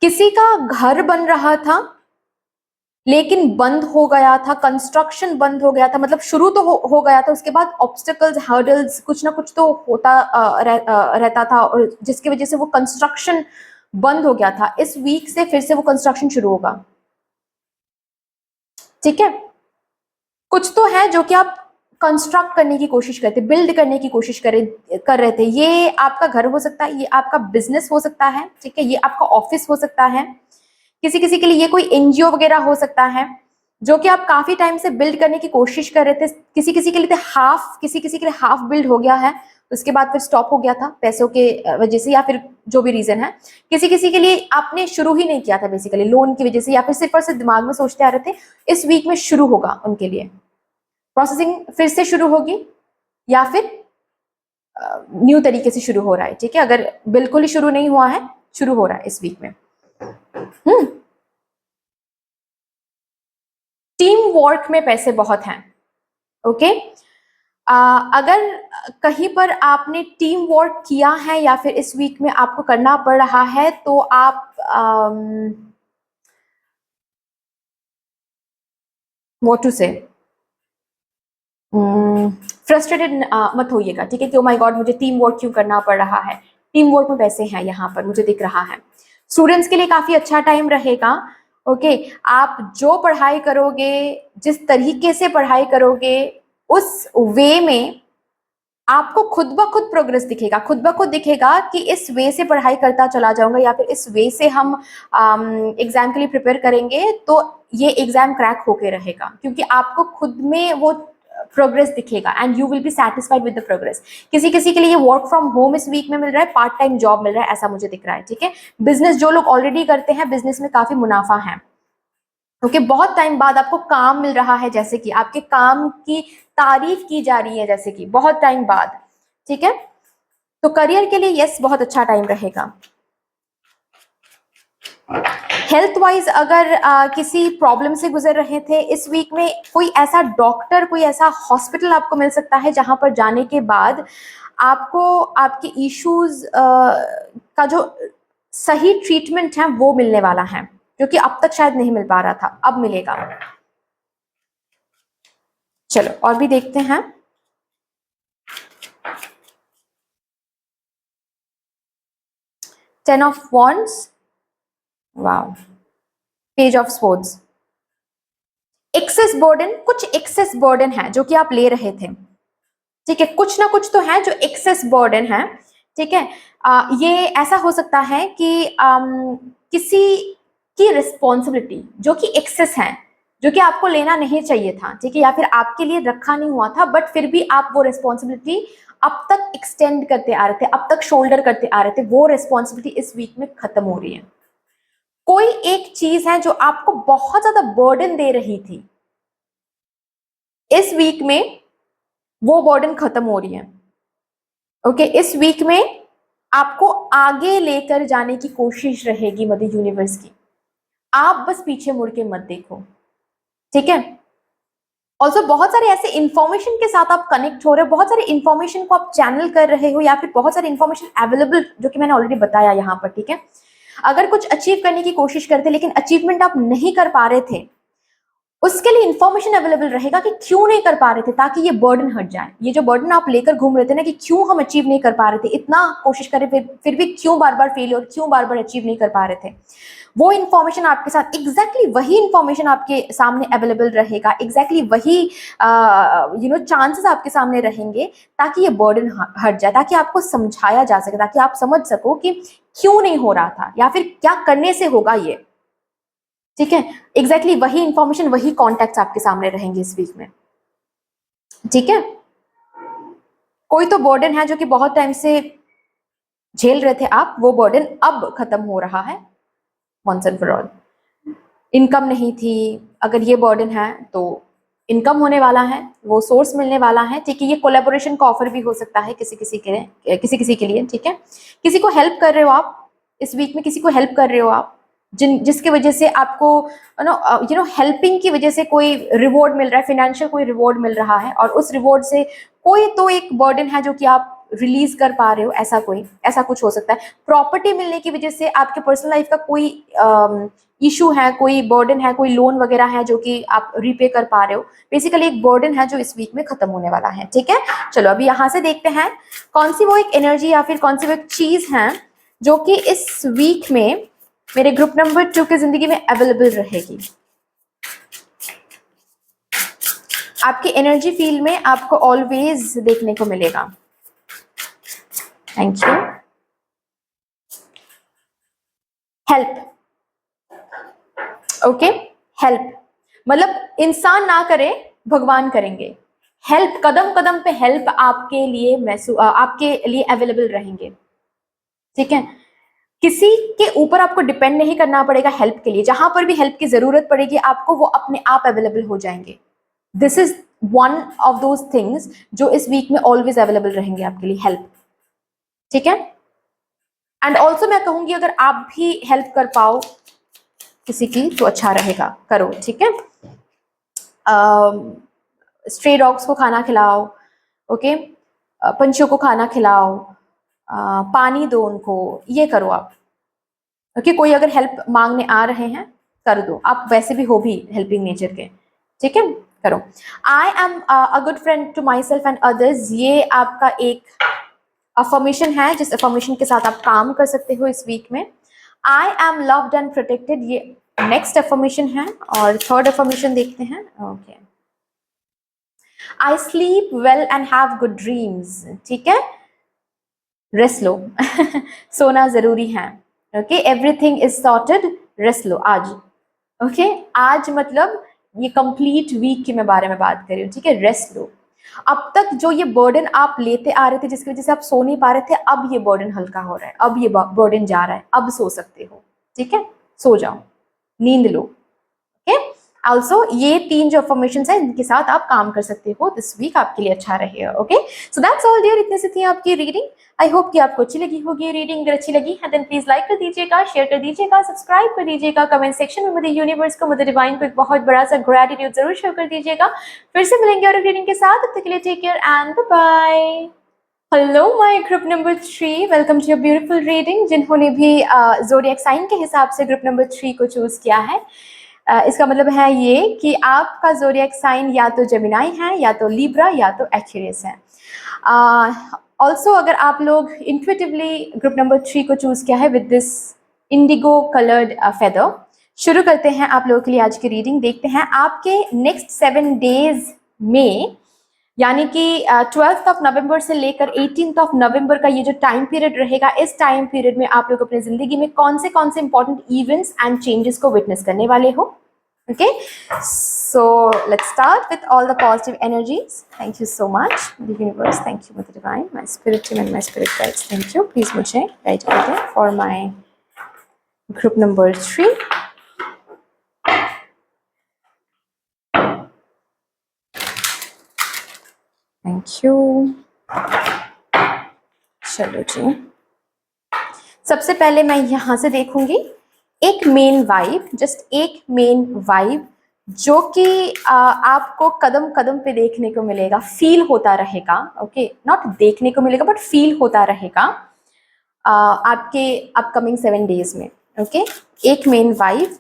किसी का घर बन रहा था लेकिन बंद हो गया था, कंस्ट्रक्शन बंद हो गया था, मतलब शुरू तो हो गया था, उसके बाद ऑब्स्टिकल्स, हर्डल्स, कुछ ना कुछ तो होता रहता था, और जिसकी वजह से वो कंस्ट्रक्शन बंद हो गया था, इस वीक से फिर से वो कंस्ट्रक्शन शुरू होगा, ठीक है। कुछ तो है जो कि आप कंस्ट्रक्ट करने की कोशिश करते, बिल्ड करने की कोशिश कर रहे थे, ये आपका घर हो सकता है, ये आपका बिजनेस हो सकता है, ठीक है, ये आपका ऑफिस हो सकता है, किसी किसी के लिए ये कोई एनजीओ वगैरह हो सकता है, जो कि आप काफी टाइम से बिल्ड करने की कोशिश कर रहे थे, किसी किसी के लिए हाफ, किसी किसी के लिए हाफ बिल्ड हो गया है, उसके बाद फिर स्टॉप हो गया था पैसों के वजह से, या फिर जो भी रीजन है, किसी किसी के लिए आपने शुरू ही नहीं किया था, बेसिकली लोन की वजह से, या फिर सिर्फ और सिर्फ दिमाग में सोचते आ रहे थे, इस वीक में शुरू होगा उनके लिए, प्रोसेसिंग फिर से शुरू होगी, या फिर न्यू तरीके से शुरू हो रहा है, ठीक है। अगर बिल्कुल ही शुरू नहीं हुआ है, शुरू हो रहा है इस वीक में। टीम वर्क में पैसे बहुत हैं, ओके। अगर कहीं पर आपने टीम वर्क किया है या फिर इस वीक में आपको करना पड़ रहा है, तो आप व्हाट टू से फ्रस्ट्रेटेड मत होइएगा, ठीक है, कि ओ माय गॉड मुझे टीम वर्क क्यों करना पड़ रहा है, टीम वर्क में पैसे हैं यहाँ पर मुझे दिख रहा है। स्टूडेंट्स के लिए काफी अच्छा टाइम रहेगा, ओके। आप जो पढ़ाई करोगे, जिस तरीके से पढ़ाई करोगे, उस वे में आपको खुद ब खुद प्रोग्रेस दिखेगा, खुद ब खुद दिखेगा कि इस वे से पढ़ाई करता चला जाऊंगा, या फिर इस वे से हम एग्जाम के लिए प्रिपेयर करेंगे तो ये एग्जाम क्रैक होके रहेगा, क्योंकि आपको खुद में वो प्रोग्रेस दिखेगा, and you will be satisfied with the progress. किसी किसी के लिए वर्क फ्रॉम होम इस वीक में मिल रहा है, पार्ट टाइम जॉब मिल रहा है, ऐसा मुझे दिख रहा है, ठीक है। बिजनेस जो लोग ऑलरेडी करते हैं, बिजनेस में काफी मुनाफा है, ओके। बहुत टाइम बाद आपको काम मिल रहा है, जैसे कि आपके काम की तारीफ की जा रही है, जैसे कि बहुत टाइम बाद, ठीक है। तो करियर के लिए यस बहुत अच्छा टाइम रहेगा। हेल्थ वाइज अगर किसी प्रॉब्लम से गुजर रहे थे, इस वीक में कोई ऐसा डॉक्टर, कोई ऐसा हॉस्पिटल आपको मिल सकता है जहां पर जाने के बाद आपको आपके इश्यूज का जो सही ट्रीटमेंट है वो मिलने वाला है, जो कि अब तक शायद नहीं मिल पा रहा था, अब मिलेगा, चलो और भी देखते हैं। Ten of wands, wow, page of swords. Excess burden, कुछ एक्सेस बर्डन है जो कि आप ले रहे थे, ठीक है, कुछ ना कुछ तो है जो एक्सेस बर्डन है, ठीक है। ये ऐसा हो सकता है कि किसी की रिस्पॉन्सिबिलिटी जो कि एक्सेस है, जो कि आपको लेना नहीं चाहिए था, ठीक है, या फिर आपके लिए रखा नहीं हुआ था, बट फिर भी आप वो रिस्पॉन्सिबिलिटी अब तक एक्सटेंड करते आ रहे थे, अब तक शोल्डर करते आ रहे थे, वो रिस्पॉन्सिबिलिटी इस वीक में खत्म हो रही है। कोई एक चीज है जो आपको बहुत ज्यादा बर्डन दे रही थी, इस वीक में वो बर्डन खत्म हो रही है। ओके, इस वीक में आपको आगे लेकर जाने की कोशिश रहेगी मदर यूनिवर्स की, आप बस पीछे मुड़ के मत देखो, ठीक है। ऑल्सो बहुत सारे ऐसे इंफॉर्मेशन के साथ आप कनेक्ट हो रहे हो, बहुत सारे इंफॉर्मेशन को आप चैनल कर रहे हो, या फिर बहुत सारे इंफॉर्मेशन अवेलेबल, जो कि मैंने ऑलरेडी बताया यहाँ पर, ठीक है। अगर कुछ अचीव करने की कोशिश करते लेकिन अचीवमेंट आप नहीं कर पा रहे थे, उसके लिए इंफॉर्मेशन अवेलेबल रहेगा कि क्यों नहीं कर पा रहे थे, ताकि ये बर्डन हट जाए। ये जो बर्डन आप लेकर घूम रहे थे ना कि क्यों हम अचीव नहीं कर पा रहे थे, इतना कोशिश करें फिर भी क्यों बार बार फेल और क्यों बार बार अचीव नहीं कर पा रहे थे, वो इन्फॉर्मेशन आपके साथ, एग्जैक्टली वही इन्फॉर्मेशन आपके सामने अवेलेबल रहेगा, एग्जैक्टली वही चांसेस आपके सामने रहेंगे, ताकि ये बर्डन हट जाए, ताकि आपको समझाया जा सके, ताकि आप समझ सको कि क्यों नहीं हो रहा था या फिर क्या करने से होगा ये, ठीक है। एग्जैक्टली वही इंफॉर्मेशन, वही कॉन्टेक्ट आपके सामने रहेंगे इस वीक में, ठीक है। कोई तो बर्डन है जो कि बहुत टाइम से झेल रहे थे आप, वो बर्डन अब खत्म हो रहा है once and for all. Income नहीं थी, अगर ये बर्डन है तो इनकम होने वाला है, वो सोर्स मिलने वाला है, ठीक है। ये कोलैबोरेशन का ऑफर भी हो सकता है किसी किसी के लिए, ठीक है। किसी को हेल्प कर रहे हो आप इस वीक में, किसी को हेल्प कर रहे हो आप, जिसकी वजह से आपको हेल्पिंग की वजह से कोई रिवॉर्ड मिल रहा है, फाइनेंशियल कोई रिवॉर्ड मिल रहा है, और उस रिवॉर्ड से कोई तो एक बर्डन है जो कि आप रिलीज कर पा रहे हो, ऐसा कुछ हो सकता है। प्रॉपर्टी मिलने की वजह से आपके पर्सनल लाइफ का कोई इशू है, कोई बर्डन है, कोई लोन वगैरह है जो कि आप रीपे कर पा रहे हो, बेसिकली एक बर्डन है जो इस वीक में खत्म होने वाला है, ठीक है। चलो अभी यहाँ से देखते हैं कौन सी वो एक एनर्जी या फिर कौन सी वो एक चीज है जो कि इस वीक में मेरे ग्रुप नंबर 2 की जिंदगी में अवेलेबल रहेगी। आपके एनर्जी फील्ड में आपको ऑलवेज देखने को मिलेगा। Thank you. Help, okay, help मतलब इंसान ना करे, भगवान करेंगे। हेल्प, कदम कदम पे हेल्प आपके लिए अवेलेबल रहेंगे, ठीक है। किसी के ऊपर आपको डिपेंड नहीं करना पड़ेगा हेल्प के लिए, जहां पर भी हेल्प की जरूरत पड़ेगी आपको, वो अपने आप अवेलेबल हो जाएंगे। This is one of those things जो इस वीक में ऑलवेज अवेलेबल रहेंगे आपके लिए, हेल्प, ठीक है। एंड ऑल्सो मैं कहूंगी अगर आप भी हेल्प कर पाओ किसी की तो अच्छा रहेगा, करो, ठीक है। स्ट्रे डॉग्स को खाना खिलाओ, ओके, पंछियों को खाना खिलाओ, पानी दो उनको, ये करो आप, ओके। कोई अगर हेल्प मांगने आ रहे हैं कर दो, आप वैसे भी हो भी हेल्पिंग नेचर के, ठीक है, करो। I am a good friend to myself and others, ये आपका एक अफर्मेशन है जिस अफर्मेशन के साथ आप काम कर सकते हो इस वीक में। I am loved and protected, ये नेक्स्ट अफर्मेशन है। और थर्ड अफर्मेशन देखते हैं, okay, I sleep well and have good dreams, ठीक है, रेस्ट लो सोना जरूरी है, okay, everything is sorted, rest लो आज, ओके। आज मतलब ये कंप्लीट वीक की मैं बारे में बात कर रही हूँ, ठीक है, रेस्ट लो। अब तक जो ये बर्डन आप लेते आ रहे थे जिसकी वजह से आप सो नहीं पा रहे थे, अब ये बर्डन हल्का हो रहा है, अब ये बर्डन जा रहा है, अब सो सकते हो, ठीक है, सो जाओ, नींद लो, ओके। ऑल्सो ये 3 जो अफर्मेशंस है इनके साथ आप काम कर सकते हो, दिस वीक आपके लिए अच्छा रहेगा, okay. So that's all dear, इतने से थी आपकी रीडिंग। आई होप कि आपको अच्छी लगी होगी रीडिंग। अगर अच्छी लगी है देन प्लीज लाइक कर दीजिएगा, शेयर कर दीजिएगा, सब्सक्राइब कर दीजिएगा, कमेंट सेक्शन में मदर यूनिवर्स को, मदर डिवाइन को एक बहुत बड़ा सा ग्रेटिट्यूड जरूर शो कर दीजिएगा। फिर से मिलेंगे और रीडिंग के साथ, तब तक के लिए take care and bye bye. Hello my group number 3, welcome to your beautiful reading. जिन्होंने भी ज़ोडिएक साइन के हिसाब से ग्रुप नंबर 3 को चूज किया है, इसका मतलब है ये कि आपका ज़ोडिएक साइन या तो जेमिनाई है, या तो लिब्रा, या तो एक्वेरियस है। ऑल्सो अगर आप लोग इंट्यूटिवली ग्रुप नंबर 3 को चूज़ किया है with this Indigo coloured feather, शुरू करते हैं आप लोगों के लिए आज की रीडिंग। देखते हैं आपके नेक्स्ट 7 डेज में, यानी कि 12th ऑफ नवंबर से लेकर 18th ऑफ नवंबर का ये जो टाइम पीरियड रहेगा, इस टाइम पीरियड में आप लोग अपनी जिंदगी में कौन से इंपॉर्टेंट इवेंट्स एंड चेंजेस को विटनेस करने वाले हो। Okay, so let's start with all the positive energies. Thank you so much universe, thank you mother divine, my spirit team and my spirit guides, thank you. Please मुझे guide कर दें for my group number 3। Thank you. चलो जी, सबसे पहले मैं यहाँ से देखूंगी एक मेन वाइब, जस्ट एक मेन वाइब जो कि आपको कदम कदम पे देखने को मिलेगा, फील होता रहेगा। ओके, नॉट देखने को मिलेगा बट फील होता रहेगा आपके अपकमिंग 7 डेज में। ओके, एक main vibe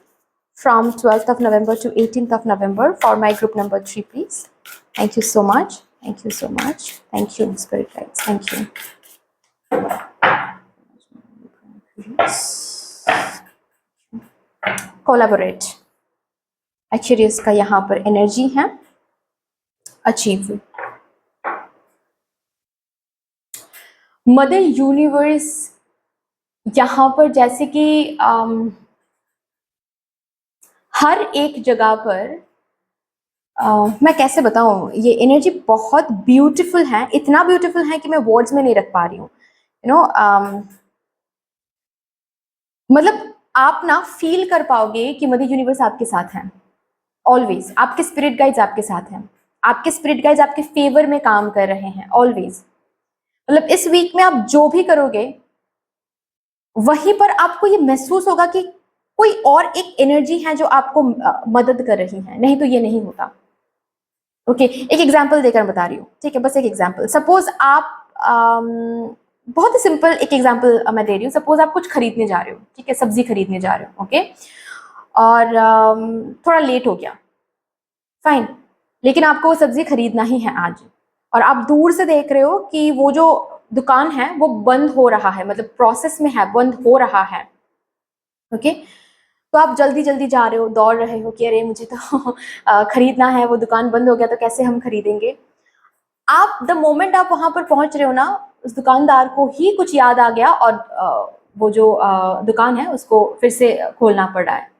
from 12th of November to 18th of November for my group number 3, please. Thank you so much. Thank you so much. Thank you, Spirit Guides. Thank you. Collaborate, Aquarius का यहाँ पर energy है। Achieve, mother universe यहाँ पर जैसे कि हर एक जगह पर मैं कैसे बताऊं, ये एनर्जी बहुत ब्यूटीफुल है, इतना ब्यूटीफुल है कि मैं वर्ड्स में नहीं रख पा रही हूँ। यू नो, मतलब आप ना फील कर पाओगे कि मदर यूनिवर्स आपके साथ हैं ऑलवेज, आपके स्पिरिट गाइड्स आपके साथ हैं, आपके स्पिरिट गाइड्स आपके फेवर में काम कर रहे हैं ऑलवेज। मतलब इस वीक में आप जो भी करोगे वहीं पर आपको ये महसूस होगा कि कोई और एक एनर्जी है जो आपको मदद कर रही है, नहीं तो ये नहीं होता। ओके, एक एग्जांपल देकर बता रही हूँ, ठीक है, बस एक एग्जांपल। सपोज आप बहुत ही सिंपल एक एग्जांपल मैं दे रही हूँ। सपोज आप कुछ खरीदने जा रहे हो, ठीक है, सब्जी खरीदने जा रहे हो, ओके, और थोड़ा लेट हो गया, फाइन, लेकिन आपको वो सब्जी खरीदना ही है आज, और आप दूर से देख रहे हो कि वो जो दुकान है वो बंद हो रहा है, मतलब प्रोसेस में है, बंद हो रहा है। ओके, तो आप जल्दी जल्दी जा रहे हो, दौड़ रहे हो कि अरे मुझे तो खरीदना है, वो दुकान बंद हो गया तो कैसे हम खरीदेंगे। आप द मोमेंट आप वहां पर पहुंच रहे हो ना, उस दुकानदार को ही कुछ याद आ गया और वो जो दुकान है उसको फिर से खोलना पड़ रहा है।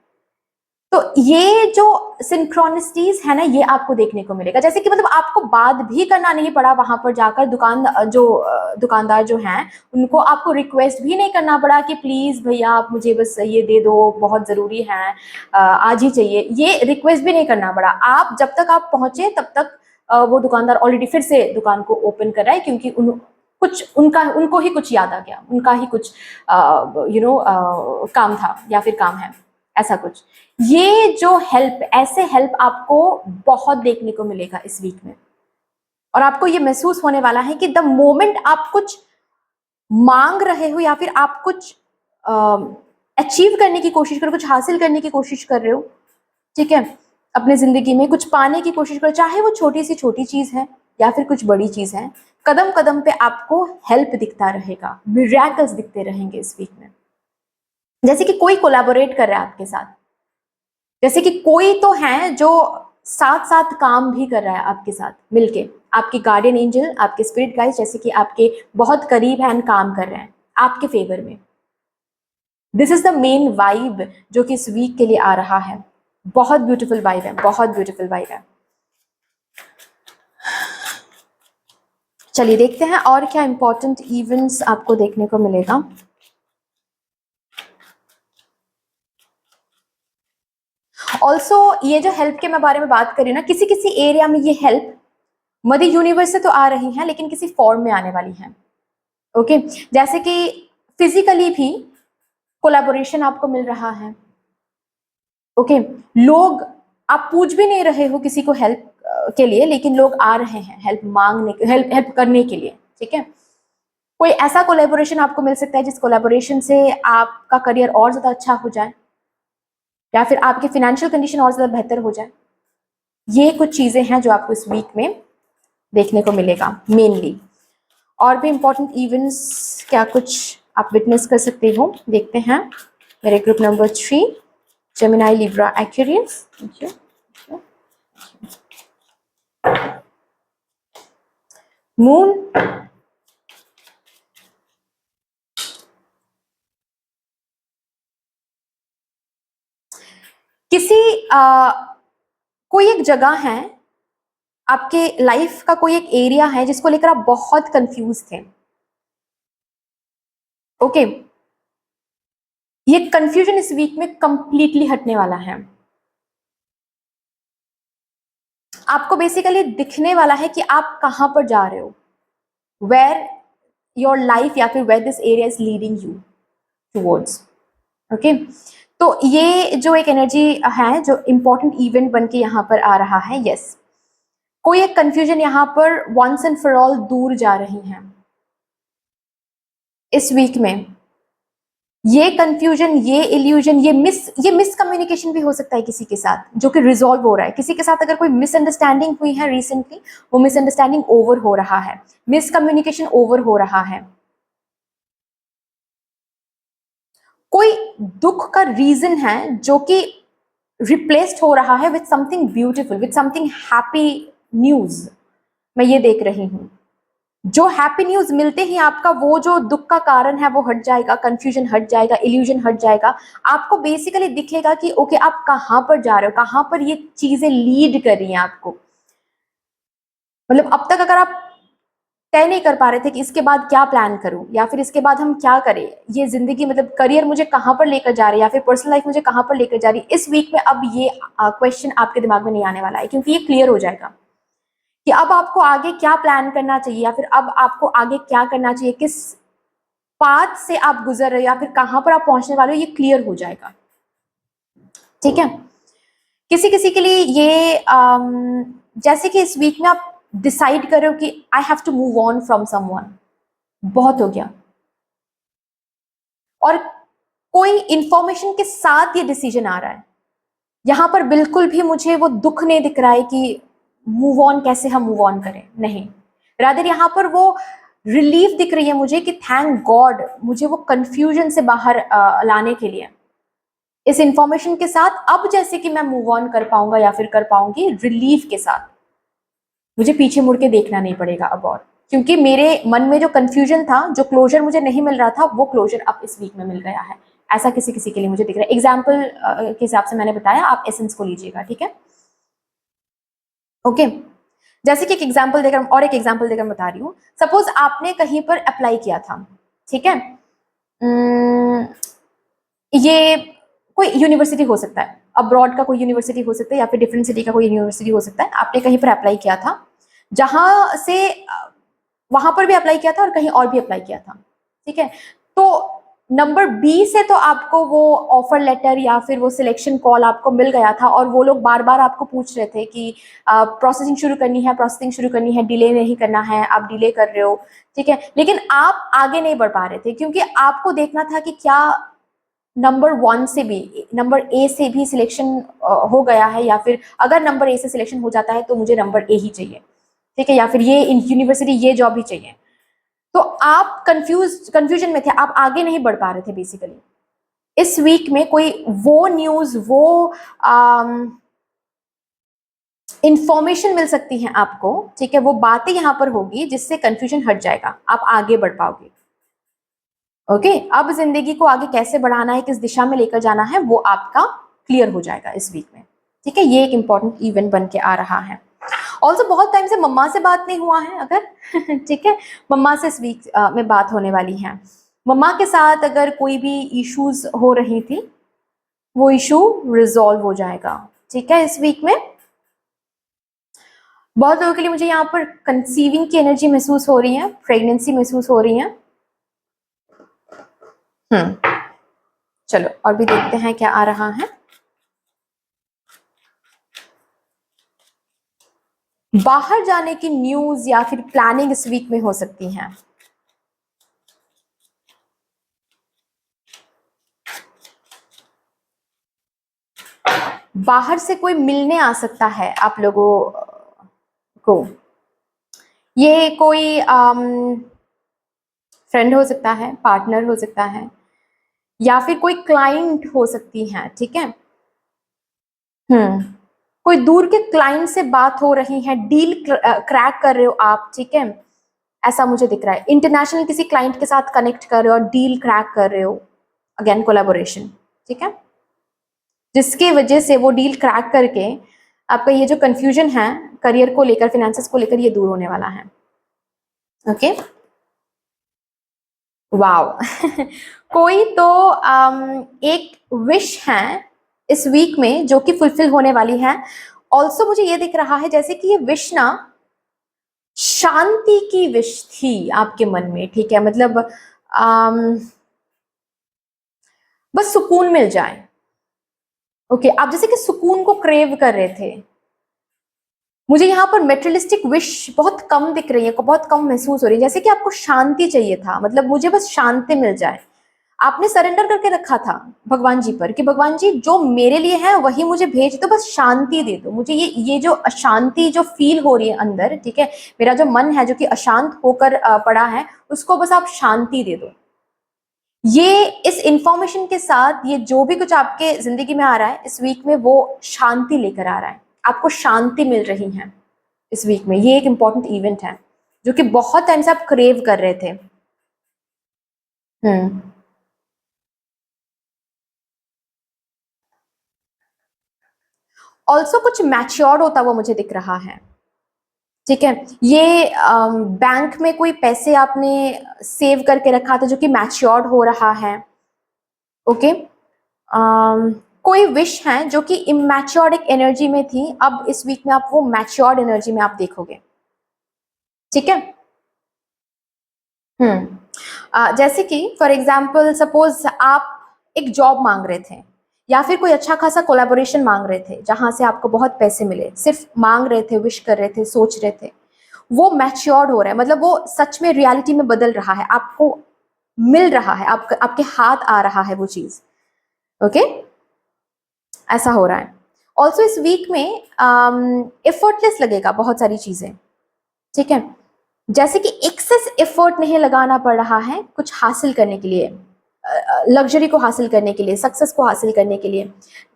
तो ये जो सिंक्रोनिसिटीज है ना, ये आपको देखने को मिलेगा। जैसे कि मतलब आपको बात भी करना नहीं पड़ा वहां पर जाकर, दुकानदार जो हैं उनको आपको रिक्वेस्ट भी नहीं करना पड़ा कि प्लीज भैया आप मुझे बस ये दे दो, बहुत जरूरी है, आज ही चाहिए, ये रिक्वेस्ट भी नहीं करना पड़ा। आप जब तक आप पहुंचे तब तक वो दुकानदार ऑलरेडी फिर से दुकान को ओपन कर रहा है, क्योंकि उनको ही कुछ याद आ गया, उनका ही कुछ काम था या फिर काम है, ऐसा कुछ। ये जो हेल्प, ऐसे हेल्प आपको बहुत देखने को मिलेगा इस वीक में, और आपको ये महसूस होने वाला है कि द मोमेंट आप कुछ मांग रहे हो या फिर आप कुछ अचीव करने की कोशिश कर रहे हो, कुछ हासिल करने की कोशिश कर रहे हो, ठीक है, अपने जिंदगी में कुछ पाने की कोशिश करो, चाहे वो छोटी सी छोटी चीज है या फिर कुछ बड़ी चीज है, कदम कदम पे आपको हेल्प दिखता रहेगा, मिरेकल्स दिखते रहेंगे इस वीक में। जैसे कि कोई कोलैबोरेट कर रहा है आपके साथ, जैसे कि कोई तो है जो साथ साथ काम भी कर रहा है आपके साथ मिलके, आपके गार्डियन एंजल, आपके स्पिरिट गाइड्स जैसे कि आपके बहुत करीब हैं, काम कर रहे हैं आपके फेवर में। This is the main vibe जो कि इस वीक के लिए आ रहा है। बहुत ब्यूटीफुल वाइब है, बहुत ब्यूटीफुल वाइब है। चलिए देखते हैं और क्या इंपॉर्टेंट इवेंट्स आपको देखने को मिलेगा। ऑल्सो ये जो हेल्प के मैं बारे में बात करी ना, किसी किसी एरिया में ये हेल्प मदर यूनिवर्स से तो आ रही है लेकिन किसी फॉर्म में आने वाली है। ओके, जैसे कि फिजिकली भी कोलैबोरेशन आपको मिल रहा है। ओके, लोग, आप पूछ भी नहीं रहे हो किसी को हेल्प के लिए, लेकिन लोग आ रहे हैं हेल्प मांगने, हेल्प करने के लिए, ठीक है। कोई ऐसा कोलैबोरेशन आपको मिल सकता है जिस कोलैबोरेशन से आपका करियर और ज्यादा अच्छा हो जाए। या फिर आपकी फाइनेंशियल कंडीशन और ज़्यादा बेहतर हो जाए। ये कुछ चीज़ें हैं जो आपको इस वीक में देखने को मिलेगा मेनली। और भी इम्पोर्टेंट इवेंट्स क्या कुछ आप विटनेस कर सकते हो, देखते हैं। मेरे group number 3, Gemini, Libra, Aquarius. Moon, किसी कोई एक जगह है, आपके लाइफ का कोई एक एरिया है जिसको लेकर आप बहुत कंफ्यूज थे। ओके, ये कंफ्यूजन इस वीक में कंप्लीटली हटने वाला है। आपको बेसिकली दिखने वाला है कि आप कहां पर जा रहे हो, वेयर योर लाइफ या फिर where this area is leading you towards. Okay, तो ये जो एक एनर्जी है जो इंपॉर्टेंट इवेंट बन के यहाँ पर आ रहा है, यस, कोई एक कंफ्यूजन यहाँ पर वंस एंड फॉर ऑल दूर जा रही है इस वीक में। ये कंफ्यूजन, ये इल्यूजन, ये मिसकम्युनिकेशन भी हो सकता है किसी के साथ जो कि रिजॉल्व हो रहा है। किसी के साथ अगर कोई मिसअंडरस्टैंडिंग हुई है रिसेंटली, वो मिसअंडरस्टैंडिंग ओवर हो रहा है, मिसकम्युनिकेशन ओवर हो रहा है। कोई दुख का रीजन है जो कि रिप्लेस्ड हो रहा है with something beautiful, with something happy news. मैं ये देख रही हूं, जो हैप्पी न्यूज मिलते ही आपका वो जो दुख का कारण है वो हट जाएगा, कंफ्यूजन हट जाएगा, इल्यूजन हट जाएगा। आपको बेसिकली दिखेगा कि ओके आप कहां पर जा रहे हो, कहां पर ये चीजें लीड कर रही हैं आपको। मतलब अब तक अगर आप तय नहीं कर पा रहे थे कि इसके बाद क्या प्लान करूं या फिर इसके बाद हम क्या करें, ये जिंदगी मतलब करियर मुझे कहां पर लेकर जा रही है या फिर पर्सनल लाइफ मुझे कहां पर लेकर जा रही है, इस वीक में अब ये क्वेश्चन आपके दिमाग में नहीं आने वाला है, क्योंकि ये क्लियर हो जाएगा कि अब आपको आगे क्या प्लान करना चाहिए या फिर अब आपको आगे क्या करना चाहिए, किस पाथ से आप गुजर रहे हो या फिर कहां पर आप पहुंचने वाले हो, ये क्लियर हो जाएगा। ठीक है, किसी किसी के लिए ये जैसे कि इस वीक में आप डिसाइड कर रहे हो कि I have to move on from someone, बहुत हो गया, और कोई इंफॉर्मेशन के साथ ये डिसीजन आ रहा है। यहां पर बिल्कुल भी मुझे वो दुख नहीं दिख रहा है कि मूव ऑन, कैसे हम मूव ऑन करें, नहीं, रादर यहां पर वो रिलीफ दिख रही है मुझे कि थैंक गॉड मुझे वो कंफ्यूजन से बाहर लाने के लिए इस इंफॉर्मेशन के साथ अब जैसे कि मैं मूव ऑन कर पाऊंगा या फिर कर पाऊंगी रिलीफ के साथ। मुझे पीछे मुड़ के देखना नहीं पड़ेगा अब, और क्योंकि मेरे मन में जो कंफ्यूजन था, जो क्लोजर मुझे नहीं मिल रहा था, वो क्लोजर अब इस वीक में मिल गया है। ऐसा किसी किसी के लिए मुझे दिख रहा है। एग्जाम्पल के हिसाब से मैंने बताया, आप एसेंस को लीजिएगा, ठीक है। ओके, जैसे कि एक एग्जाम्पल देकर और एक एग्जाम्पल देकर बता रही हूँ। सपोज आपने कहीं पर अप्लाई किया था, ठीक है, ये कोई यूनिवर्सिटी हो सकता है, अब्रॉड का कोई यूनिवर्सिटी हो सकता है या फिर डिफरेंट सिटी का कोई यूनिवर्सिटी हो सकता है। आपने कहीं पर अप्लाई किया था, जहां से वहां पर भी अप्लाई किया था और कहीं और भी अप्लाई किया था, ठीक है। तो नंबर बी से तो आपको वो ऑफर लेटर या फिर वो सिलेक्शन कॉल आपको मिल गया था, और वो लोग बार बार आपको पूछ रहे थे कि प्रोसेसिंग शुरू करनी है, प्रोसेसिंग शुरू करनी है, डिले नहीं करना है, आप डिले कर रहे हो, ठीक है। लेकिन आप आगे नहीं बढ़ पा रहे थे क्योंकि आपको देखना था कि क्या नंबर 1 से भी, नंबर ए से भी सिलेक्शन हो गया है, या फिर अगर नंबर ए से सिलेक्शन हो जाता है तो मुझे नंबर ए ही चाहिए, ठीक है, या फिर ये यूनिवर्सिटी ये जॉब ही चाहिए। तो आप कंफ्यूजन में थे, आप आगे नहीं बढ़ पा रहे थे बेसिकली। इस वीक में कोई वो न्यूज, वो इंफॉर्मेशन मिल सकती है आपको, ठीक है, वो बातें यहां पर होगी जिससे कंफ्यूजन हट जाएगा, आप आगे बढ़ पाओगे। ओके, अब जिंदगी को आगे कैसे बढ़ाना है, किस दिशा में लेकर जाना है, वो आपका क्लियर हो जाएगा इस वीक में, ठीक है। ये एक इंपॉर्टेंट इवेंट बन के आ रहा है। ऑल्सो बहुत टाइम से मम्मा से बात नहीं हुआ है अगर ठीक है, मम्मा से इस वीक में बात होने वाली है। मम्मा के साथ अगर कोई भी इश्यूज हो रही थी, वो इशू रिजॉल्व हो जाएगा, ठीक है, इस वीक में। बहुत लोगों के लिए मुझे यहाँ पर कंसीविंग की एनर्जी महसूस हो रही है, प्रेगनेंसी महसूस हो रही है। चलो और भी देखते हैं क्या आ रहा है। बाहर जाने की न्यूज या फिर प्लानिंग इस वीक में हो सकती है। बाहर से कोई मिलने आ सकता है आप लोगों को। ये कोई फ्रेंड हो सकता है, पार्टनर हो सकता है, या फिर कोई क्लाइंट हो सकती है, ठीक है। कोई दूर के क्लाइंट से बात हो रही है, डील क्रैक कर रहे हो आप, ठीक है, ऐसा मुझे दिख रहा है। इंटरनेशनल किसी क्लाइंट के साथ कनेक्ट कर रहे हो और डील क्रैक कर रहे हो, अगेन कोलैबोरेशन, ठीक है, जिसके वजह से वो डील क्रैक करके आपका ये जो कंफ्यूजन है करियर को लेकर, फिनेंसेस को लेकर, ये दूर होने वाला है। ओके, वाओ कोई तो एक विश है इस वीक में जो कि फुलफिल होने वाली है। ऑल्सो मुझे ये दिख रहा है जैसे कि ये विश ना शांति की विश थी आपके मन में, ठीक है, मतलब बस सुकून मिल जाए। ओके, आप जैसे कि सुकून को क्रेव कर रहे थे। मुझे यहाँ पर मेटेरियलिस्टिक विश बहुत कम दिख रही है, बहुत कम महसूस हो रही है, जैसे कि आपको शांति चाहिए था, मतलब मुझे बस शांति मिल जाए। आपने सरेंडर करके रखा था भगवान जी पर कि भगवान जी जो मेरे लिए है वही मुझे भेज दो, बस शांति दे दो मुझे। ये जो अशांति जो फील हो रही है अंदर, ठीक है, मेरा जो मन है जो कि अशांत होकर पड़ा है, उसको बस आप शांति दे दो। ये इस इंफॉर्मेशन के साथ ये जो भी कुछ आपके जिंदगी में आ रहा है इस वीक में, वो शांति लेकर आ रहा है। आपको शांति मिल रही है इस वीक में। ये एक इंपॉर्टेंट इवेंट है जो कि बहुत टाइम से आप क्रेव कर रहे थे। हम्म ऑल्सो कुछ मैच्योर्ड होता हुआ मुझे दिख रहा है, ठीक है। ये बैंक में कोई पैसे आपने सेव करके रखा था जो कि मैच्योर्ड हो रहा है। ओके, कोई विश है जो कि इमैच्योर्ड एक एनर्जी में थी, अब इस वीक में आप वो मैच्योर्ड एनर्जी में आप देखोगे, ठीक है। जैसे कि फॉर एग्जाम्पल सपोज आप एक जॉब मांग रहे थे या फिर कोई अच्छा खासा कोलैबोरेशन मांग रहे थे जहां से आपको बहुत पैसे मिले, सिर्फ मांग रहे थे, विश कर रहे थे, सोच रहे थे, वो मैच्योर्ड हो रहा है, मतलब वो सच में रियलिटी में बदल रहा है, आपको मिल रहा है, आपके हाथ आ रहा है वो चीज। ओके, ऐसा हो रहा है। ऑल्सो इस वीक में एफर्टलेस लगेगा बहुत सारी चीजें, ठीक है, जैसे कि एक्सेस एफर्ट नहीं लगाना पड़ रहा है कुछ हासिल करने के लिए, लग्जरी को हासिल करने के लिए, सक्सेस को हासिल करने के लिए,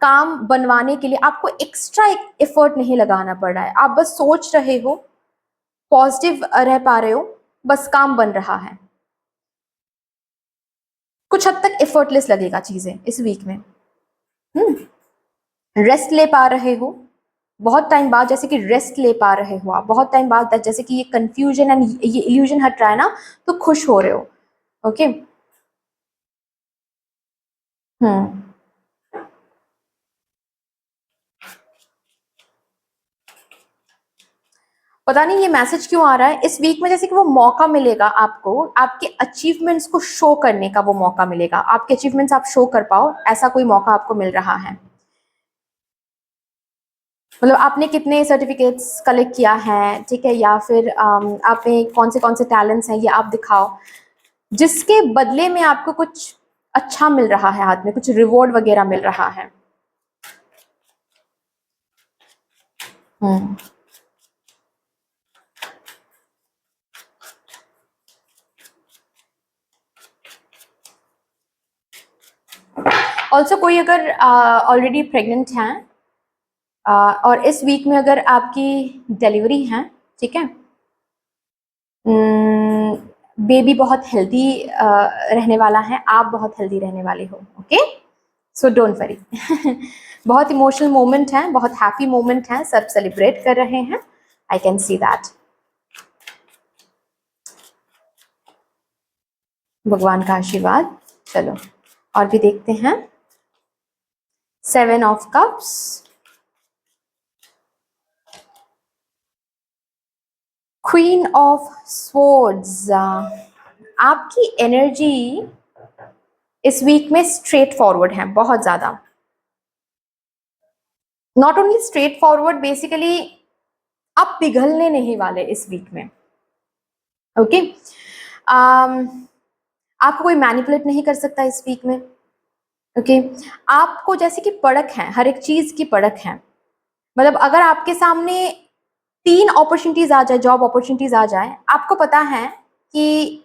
काम बनवाने के लिए आपको एक्स्ट्रा एफर्ट नहीं लगाना पड़ रहा है। आप बस सोच रहे हो, पॉजिटिव रह पा रहे हो, बस काम बन रहा है। कुछ हद तक एफर्टलेस लगेगा चीजें इस वीक में। रेस्ट ले पा रहे हो बहुत टाइम बाद, जैसे कि रेस्ट ले पा रहे हो आप बहुत टाइम बाद, जैसे कि ये कंफ्यूजन एंड ये इल्यूजन हट रहा है ना, तो खुश हो रहे हो। ओके, हम्म पता नहीं ये मैसेज क्यों आ रहा है इस वीक में, जैसे कि वो मौका मिलेगा आपको, आपके अचीवमेंट्स को शो करने का वो मौका मिलेगा, आपके अचीवमेंट्स आप शो कर पाओ, ऐसा कोई मौका आपको मिल रहा है। मतलब आपने कितने सर्टिफिकेट्स कलेक्ट किया है, ठीक है, या फिर आप में कौन से टैलेंट्स हैं ये आप दिखाओ, जिसके बदले में आपको कुछ अच्छा मिल रहा है, हाथ में कुछ रिवॉर्ड वगैरह मिल रहा है। हम्म ऑल्सो कोई अगर ऑलरेडी प्रेग्नेंट हैं और इस वीक में अगर आपकी डिलीवरी है, ठीक है, बेबी बहुत हेल्दी रहने वाला है, आप बहुत हेल्दी रहने वाले हो। ओके, सो डोंट वरी बहुत इमोशनल मोमेंट है, बहुत हैप्पी मोमेंट है, सब सेलिब्रेट कर रहे हैं, आई कैन सी दैट। भगवान का आशीर्वाद। चलो और भी देखते हैं। 7 of cups, queen of swords. आपकी एनर्जी इस वीक में स्ट्रेट फॉरवर्ड है बहुत ज्यादा, not only straight forward, basically आप पिघलने नहीं वाले इस वीक में। ओके, आपको कोई मैनिपुलेट नहीं कर सकता इस वीक में, ओके। आपको जैसे कि परख है, हर एक चीज की परख है। मतलब अगर आपके सामने 3 अपॉर्चुनिटीज आ जाए, जॉब अपॉर्चुनिटीज आ जाए, आपको पता है कि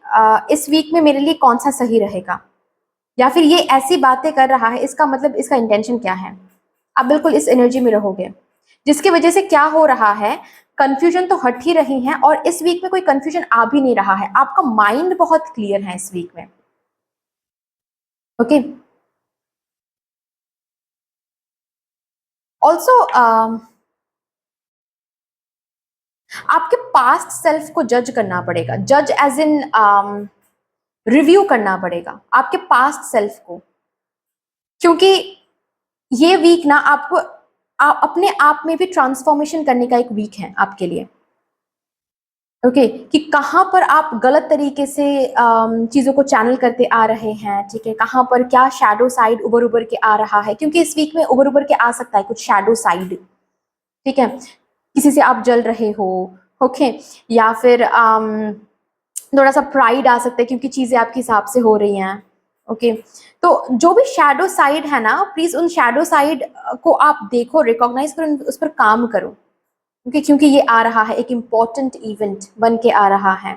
इस वीक में मेरे लिए कौन सा सही रहेगा, या फिर ये ऐसी बातें कर रहा है, इसका मतलब इसका इंटेंशन क्या है। आप बिल्कुल इस एनर्जी में रहोगे, जिसकी वजह से क्या हो रहा है, कंफ्यूजन तो हट ही रही है, और इस वीक में कोई कंफ्यूजन आ भी नहीं रहा है। आपका माइंड बहुत क्लियर है इस वीक में। ओके। ऑल्सो आपके पास्ट सेल्फ को जज करना पड़ेगा, जज एज इन रिव्यू करना पड़ेगा आपके पास्ट सेल्फ को, क्योंकि ये वीक ना आपको अपने आप में भी ट्रांसफॉर्मेशन करने का एक वीक है आपके लिए। ओके कि कहाँ पर आप गलत तरीके से चीज़ों को चैनल करते आ रहे हैं, ठीक है, कहाँ पर क्या शैडो साइड उभर उभर के आ रहा है, क्योंकि इस वीक में उभर उभर के आ सकता है कुछ शैडो साइड, ठीक है। किसी से आप जल रहे हो, ओके, या फिर थोड़ा सा प्राइड आ सकता है क्योंकि चीज़ें आपके हिसाब से हो रही हैं। ओके, तो जो भी शैडो साइड है ना, प्लीज़ उन शैडो साइड को आप देखो, रिकॉग्नाइज करो, उस पर काम करो। ओके, क्योंकि ये आ रहा है, एक इम्पॉर्टेंट इवेंट बन के आ रहा है।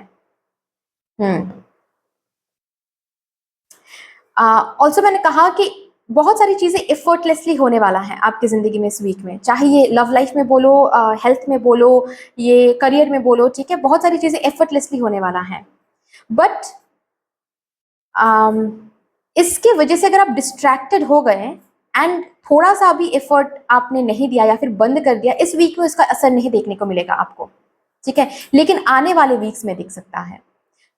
ऑल्सो मैंने कहा कि बहुत सारी चीज़ें एफर्टलेसली होने वाला है आपकी ज़िंदगी में इस वीक में, चाहे ये लव लाइफ में बोलो, हेल्थ में बोलो, ये करियर में बोलो, ठीक है, बहुत सारी चीज़ें एफर्टलेसली होने वाला है। बट इसके वजह से अगर आप डिस्ट्रैक्टेड हो गए एंड थोड़ा सा भी एफर्ट आपने नहीं दिया या फिर बंद कर दिया, इस वीक में उसका असर नहीं देखने को मिलेगा आपको, ठीक है, लेकिन आने वाले वीक्स में दिख सकता है।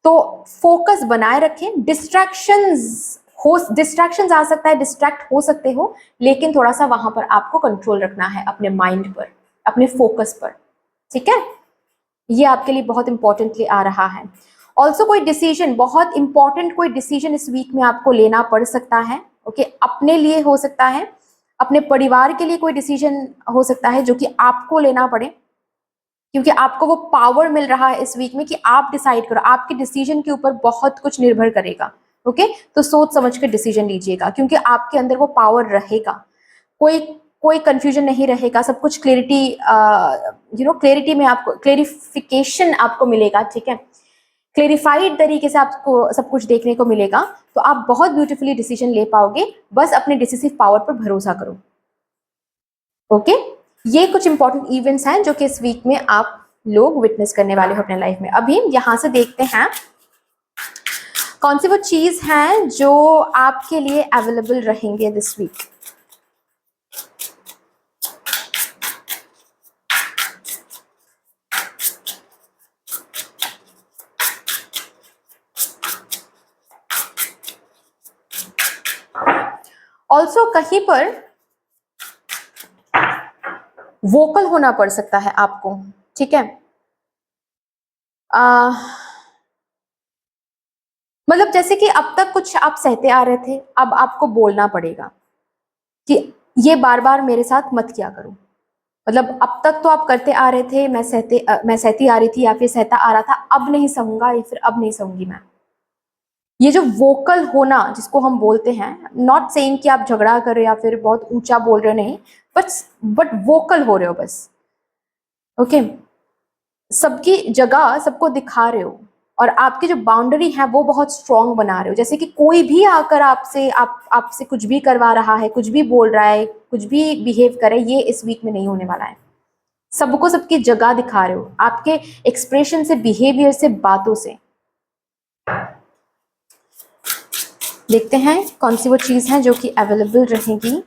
तो फोकस बनाए रखें, डिस्ट्रैक्शंस आ सकता है, डिस्ट्रैक्ट हो सकते हो, लेकिन थोड़ा सा वहां पर आपको कंट्रोल रखना है अपने माइंड पर, अपने फोकस पर, ठीक है। ये आपके लिए बहुत इंपॉर्टेंटली आ रहा है। ऑल्सो कोई डिसीजन, बहुत इंपॉर्टेंट कोई डिसीजन इस वीक में आपको लेना पड़ सकता है। ओके, अपने लिए हो सकता है, अपने परिवार के लिए कोई डिसीजन हो सकता है जो कि आपको लेना पड़े, क्योंकि आपको वो पावर मिल रहा है इस वीक में कि आप डिसाइड करो, आपके डिसीजन के ऊपर बहुत कुछ निर्भर करेगा। ओके, तो सोच समझ के डिसीजन लीजिएगा, क्योंकि आपके अंदर वो पावर रहेगा, कोई कोई कंफ्यूजन नहीं रहेगा, सब कुछ क्लैरिटी, क्लैरिटी में आपको क्लेरिफिकेशन आपको मिलेगा, ठीक है, क्लेरिफाइड तरीके से आपको सब कुछ देखने को मिलेगा, तो आप बहुत ब्यूटीफुली डिसीजन ले पाओगे। बस अपने डिसिसिव पावर पर भरोसा करो। ओके, ये कुछ इंपॉर्टेंट इवेंट्स हैं जो कि इस वीक में आप लोग विटनेस करने वाले हो अपने लाइफ में। अभी यहां से देखते हैं कौन सी वो चीज है जो आपके लिए अवेलेबल रहेंगे दिस वीक। ऑल्सो कहीं पर वोकल होना पड़ सकता है आपको, ठीक है। मतलब जैसे कि अब तक कुछ आप सहते आ रहे थे, अब आपको बोलना पड़ेगा कि ये बार बार मेरे साथ मत किया करो। मतलब अब तक तो आप करते आ रहे थे, मैं सहती आ रही थी या फिर सहता आ रहा था, अब नहीं सहूंगा या फिर अब नहीं सहूंगी मैं। ये जो वोकल होना जिसको हम बोलते हैं, नॉट सेइंग कि आप झगड़ा कर रहे हो या फिर बहुत ऊंचा बोल रहे हो, नहीं, बट वोकल हो रहे हो बस। ओके, सबकी जगह सबको दिखा रहे हो, और आपकी जो बाउंड्री है वो बहुत स्ट्रांग बना रहे हो। जैसे कि कोई भी आकर आपसे कुछ भी करवा रहा है, कुछ भी बोल रहा है, कुछ भी बिहेव करे, ये इस वीक में नहीं होने वाला है। सबको सबकी जगह दिखा रहे हो, आपके एक्सप्रेशन से, बिहेवियर से, बातों से। देखते हैं कौन सी वो चीज है जो कि अवेलेबल रहेगी।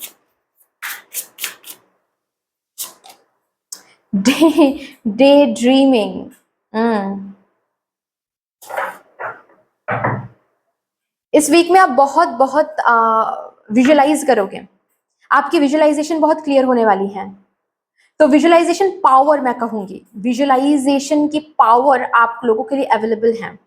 Day dreaming. इस वीक में आप बहुत बहुत विजुअलाइज करोगे, आपकी विजुअलाइजेशन बहुत क्लियर होने वाली है। तो विजुअलाइजेशन पावर, मैं कहूंगी विजुअलाइजेशन की पावर आप लोगों के लिए अवेलेबल है।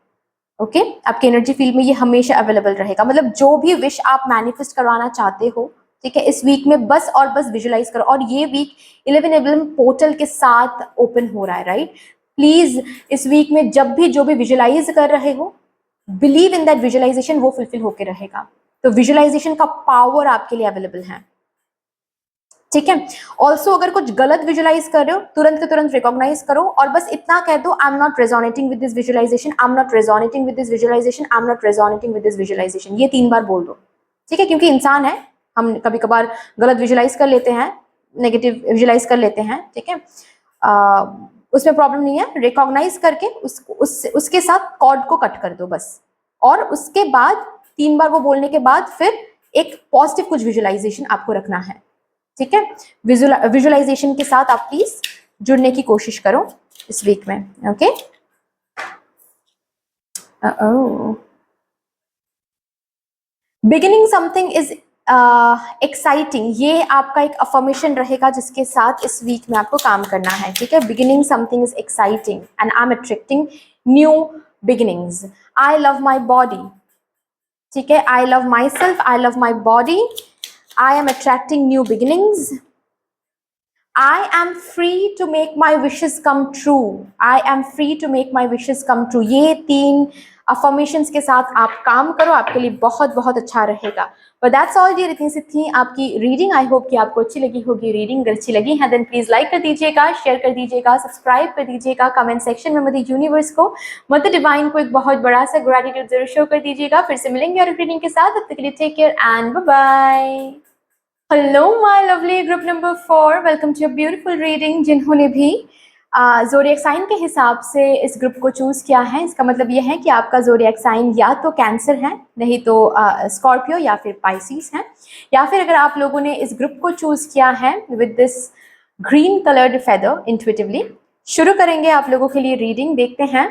ओके, आपके एनर्जी फील्ड में ये हमेशा अवेलेबल रहेगा। मतलब जो भी विश आप मैनिफेस्ट करवाना चाहते हो, ठीक है, इस वीक में बस और बस विजुअलाइज करो। और ये वीक 11 पोर्टल के साथ ओपन हो रहा है, राइट। प्लीज इस वीक में जब भी जो भी विजुअलाइज कर रहे हो, बिलीव इन दैट विजुअलाइजेशन वो फुलफिल होकर रहेगा। तो विजुअलाइजेशन का पावर आपके लिए अवेलेबल है, ठीक है। ऑल्सो अगर कुछ गलत विजुअलाइज कर रहे हो तुरंत के तुरंत रिकॉग्नाइज करो और बस इतना कह दो, I am not resonating with this visualisation, I am not resonating with this visualisation, I am not resonating with this visualisation, ये 3 बार बोल दो, ठीक है। क्योंकि इंसान है, हम कभी कभार गलत विजुअलाइज कर लेते हैं, नेगेटिव विजुअलाइज कर लेते हैं, ठीक है। उसमें प्रॉब्लम नहीं है, रिकॉग्नाइज करके उसके साथ कॉर्ड को कट कर दो बस, और उसके बाद 3 बार वो बोलने के बाद फिर एक पॉजिटिव कुछ विजुअलाइजेशन आपको रखना है, ठीक है। विजुअलाइजेशन के साथ आप प्लीज जुड़ने की कोशिश करो इस वीक में, okay. Beginning something is exciting, ये आपका एक अफर्मेशन रहेगा जिसके साथ इस वीक में आपको काम करना है, ठीक है। Beginning something is exciting and I M attracting new beginnings, I love my body, ठीक है। I love my self, I love my body, I am attracting new beginnings. I am free to make my wishes come true. I am free to make my wishes come true. ये 3 affirmations के साथ आप काम करो, आपके लिए बहुत बहुत अच्छा रहेगा। बट दैट्स ऑल डियर, इतनी सी थी आपकी रीडिंग। आई होप कि आपको अच्छी लगी होगी रीडिंग। अगर अच्छी लगी है देन प्लीज लाइक कर दीजिएगा, शेयर कर दीजिएगा, सब्सक्राइब कर दीजिएगा, कमेंट सेक्शन में मदर यूनिवर्स को, मदर डिवाइन को एक बहुत बड़ा सा ग्रेटिट्यूड जरूर शो कर दीजिएगा। फिर से मिलेंगे और रीडिंग के साथ, तब तक के लिए take care and bye bye. Hello my lovely group number 4, welcome to your beautiful reading. जिन्होंने भी ज़ोडिएक साइन के हिसाब से इस ग्रुप को चूज़ किया है, इसका मतलब ये है कि आपका ज़ोडिएक साइन या तो कैंसर है, नहीं तो स्कॉर्पियो या फिर पाइसिस है, या फिर अगर आप लोगों ने इस ग्रुप को चूज़ किया है with this green coloured feather intuitively. शुरू करेंगे आप लोगों के लिए रीडिंग। देखते हैं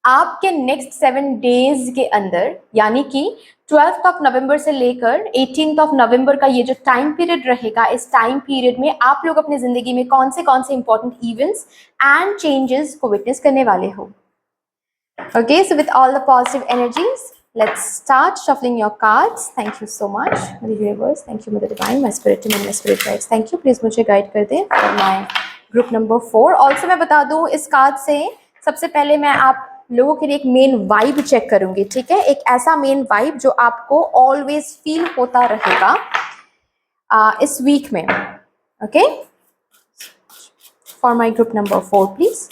आपके नेक्स्ट 7 डेज के अंदर, यानी कि 12th ऑफ नवंबर से लेकर 18th ऑफ नवंबर का ये जो टाइम पीरियड रहेगा, इस टाइम पीरियड में आप लोग अपनी जिंदगी में कौन से इंपॉर्टेंट इवेंट्स एंड चेंजेस को विटनेस करने वाले हो। Okay, so with all the positive energies let's start shuffling your cards. Thank you so much mother universe, thank you mother divine, my spirit and my spirit guides, thank you. Please मुझे guide कर दें for my group number 4। Also मैं बता दूं, इस card से सबसे पहले मैं आप लोगों के लिए एक मेन वाइब चेक करूंगी, ठीक है। एक ऐसा मेन वाइब जो आपको ऑलवेज फील होता रहेगा इस वीक में, okay. For my group number 4 please,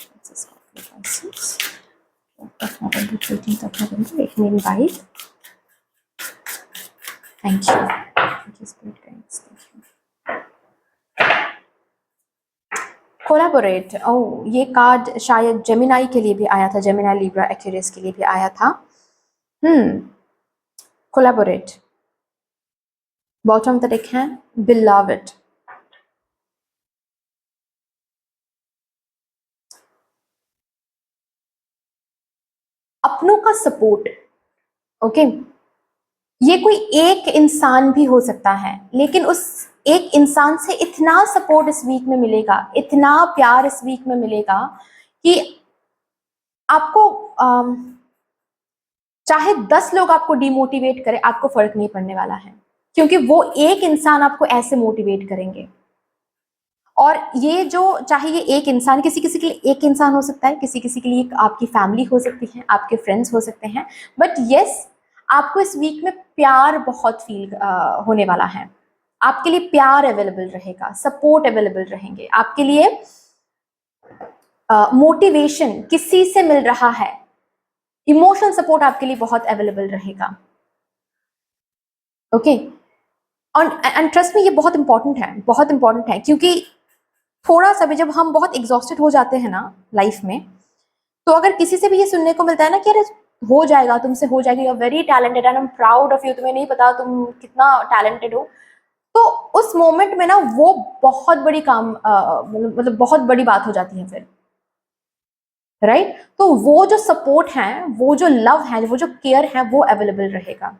एक main vibe. Thank you. Collaborate, oh ये कार्ड शायद जेमिनाई के लिए भी आया था, जेमिनाई लिब्रा एक्वेरियस के लिए भी आया था। कोलैबोरेट, बॉटम तक है बिलव्ड, अपनों का सपोर्ट, ओके। ये कोई एक इंसान भी हो सकता है, लेकिन उस एक इंसान से इतना सपोर्ट इस वीक में मिलेगा, इतना प्यार इस वीक में मिलेगा कि आपको चाहे 10 लोग आपको डिमोटिवेट करें, आपको फर्क नहीं पड़ने वाला है, क्योंकि वो एक इंसान आपको ऐसे मोटिवेट करेंगे। और ये जो, चाहे ये एक इंसान, किसी किसी के लिए एक इंसान हो सकता है, किसी किसी के लिए आपकी फैमिली हो सकती है, आपके फ्रेंड्स हो सकते हैं, बट यस आपको इस वीक में प्यार बहुत फील होने वाला है। आपके लिए प्यार अवेलेबल रहेगा, सपोर्ट अवेलेबल रहेंगे, आपके लिए मोटिवेशन किसी से मिल रहा है, इमोशनल सपोर्ट आपके लिए बहुत अवेलेबल रहेगा, ओके। एंड ट्रस्ट में ये बहुत इंपॉर्टेंट है, बहुत इंपॉर्टेंट है, क्योंकि थोड़ा सा भी जब हम बहुत एग्जॉस्टेड हो जाते हैं ना लाइफ में, तो अगर किसी से भी ये सुनने को मिलता है ना कि अरे हो जाएगा, तुमसे हो जाएगा, you are very talented and I am proud of you, तुम्हें नहीं पता तुम कितना टैलेंटेड हो, तो उस मोमेंट में ना वो बहुत बड़ी काम मतलब बहुत बड़ी बात हो जाती है फिर, राइट। तो वो जो सपोर्ट है, वो जो लव है, वो जो केयर है, वो अवेलेबल रहेगा।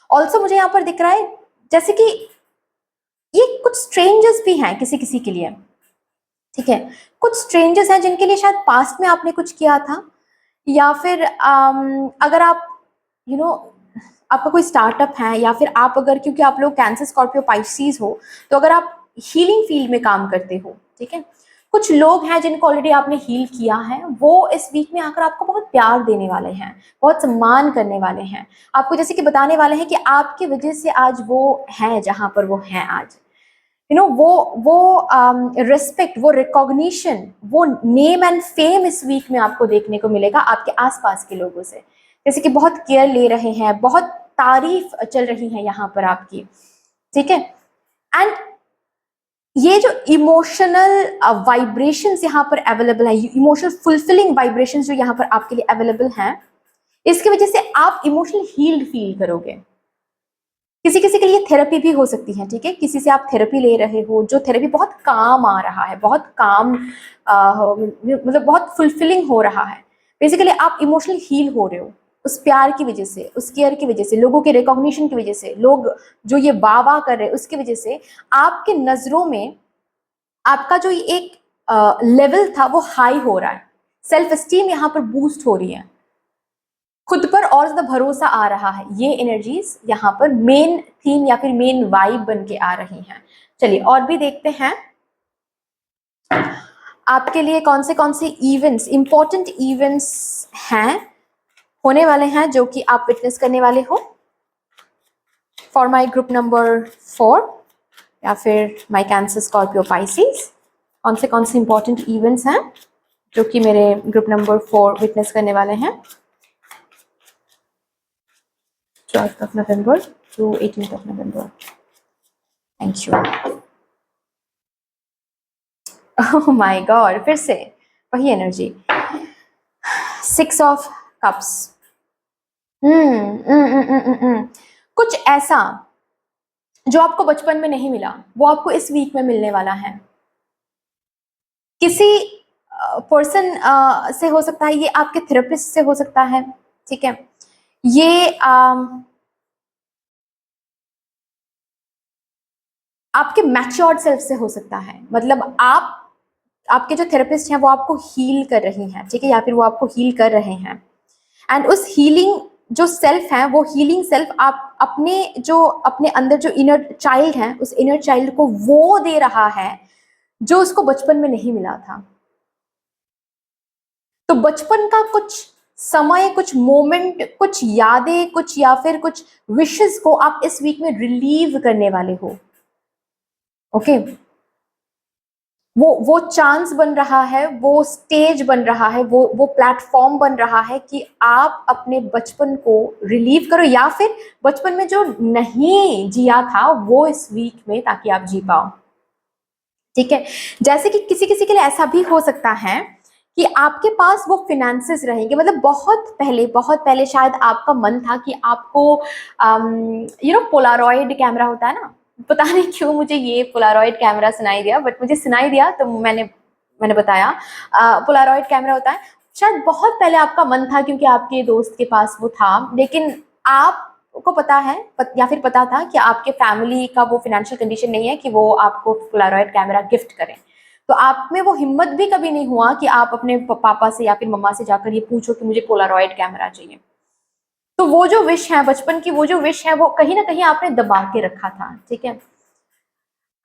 ऑल्सो मुझे यहाँ पर दिख रहा है जैसे कि ये कुछ स्ट्रेंजर्स भी हैं किसी किसी के लिए, ठीक है। कुछ स्ट्रेंजर्स हैं जिनके लिए शायद पास्ट में आपने कुछ किया था, या फिर अगर आप आपका कोई स्टार्टअप है, या फिर आप अगर, क्योंकि आप लोग कैंसर स्कॉर्पियो पाइसिस हो, तो अगर आप हीलिंग फील्ड में काम करते हो, ठीक है, कुछ लोग हैं जिनको ऑलरेडी आपने हील किया है, वो इस वीक में आकर आपको बहुत प्यार देने वाले हैं, बहुत सम्मान करने वाले हैं, आपको जैसे कि बताने वाले हैं कि आपकी वजह से आज वो हैं जहां पर वो हैं आज। वो रिस्पेक्ट, वो रिकॉग्निशन, वो नेम एंड फेम इस वीक में आपको देखने को मिलेगा आपके आसपास के लोगों से, जैसे कि बहुत केयर ले रहे हैं, बहुत तारीफ चल रही है यहाँ पर आपकी, ठीक है। एंड ये जो इमोशनल वाइब्रेशंस यहाँ पर अवेलेबल है, इमोशनल फुलफिलिंग वाइब्रेशंस जो यहाँ पर आपके लिए अवेलेबल हैं, इसकी वजह से आप इमोशनल हील्ड फील करोगे। किसी किसी के लिए थेरेपी भी हो सकती है, ठीक है, किसी से आप थेरेपी ले रहे हो, जो थेरेपी बहुत काम आ रहा है, बहुत काम मतलब बहुत फुलफिलिंग हो रहा है। बेसिकली आप इमोशनल हील हो रहे हो उस प्यार की वजह से, उस केयर की वजह से, लोगों के रिकॉग्निशन की वजह से, लोग जो ये वाह वाह कर रहे हैं उसकी वजह से आपके नजरों में आपका जो एक लेवल था वो हाई हो रहा है, सेल्फ एस्टीम यहाँ पर बूस्ट हो रही है, खुद पर और ज्यादा भरोसा आ रहा है। ये एनर्जीज यहाँ पर मेन थीम या फिर मेन वाइब बन के आ रही हैं। चलिए और भी देखते हैं आपके लिए कौन से इवेंट्स, इंपॉर्टेंट इवेंट्स हैं, होने वाले हैं, जो कि आप विटनेस करने वाले हो फॉर माई ग्रुप नंबर 4 या फिर माई कैंसर स्कॉर्पियो पाइसिस। कौन से इंपॉर्टेंट इवेंट्स हैं जो कि मेरे ग्रुप नंबर 4 विटनेस करने वाले हैं 12th of November to 18th of November. Thank you. Oh my God, फिर से वही एनर्जी, 6 of Cups. कुछ ऐसा जो आपको बचपन में नहीं मिला वो आपको इस वीक में मिलने वाला है। किसी पर्सन से हो सकता है, ये आपके थेरेपिस्ट से हो सकता है, ठीक है, ये आपके मैच्योर्ड सेल्फ से हो सकता है, मतलब आपके जो थेरेपिस्ट हैं वो आपको हील कर रही हैं, ठीक है, या फिर वो आपको हील कर रहे हैं। एंड उस हीलिंग जो सेल्फ है, वो हीलिंग सेल्फ आप अपने अंदर जो इनर चाइल्ड है, उस इनर चाइल्ड को वो दे रहा है जो उसको बचपन में नहीं मिला था। तो बचपन का कुछ समय, कुछ मोमेंट, कुछ यादें, कुछ या फिर कुछ विशेस को आप इस वीक में रिलीव करने वाले हो। ओके, वो चांस बन रहा है, वो स्टेज बन रहा है, वो प्लेटफॉर्म बन रहा है कि आप अपने बचपन को रिलीव करो, या फिर बचपन में जो नहीं जिया था वो इस वीक में, ताकि आप जी पाओ, ठीक है। जैसे कि किसी किसी के लिए ऐसा भी हो सकता है कि आपके पास वो फिनेंसेस रहेंगे, मतलब बहुत पहले शायद आपका मन था कि आपको पोलारॉइड कैमरा होता है ना, पता नहीं क्यों मुझे ये पोलारॉइड कैमरा सुनाई दिया, बट मुझे सुनाई दिया तो मैंने बताया, पोलारॉइड कैमरा होता है, शायद बहुत पहले आपका मन था क्योंकि आपके दोस्त के पास वो था, लेकिन आपको पता है या फिर पता था कि आपके फैमिली का वो फाइनेंशियल कंडीशन नहीं है कि वो आपको पोलारॉइड कैमरा गिफ्ट करें। तो आप में वो हिम्मत भी कभी नहीं हुआ कि आप अपने पापा से या फिर मम्मा से जाकर ये पूछो कि मुझे पोलारॉइड कैमरा चाहिए। तो वो जो विश है बचपन की, वो जो विश है वो कहीं ना कहीं आपने दबा के रखा था, ठीक है।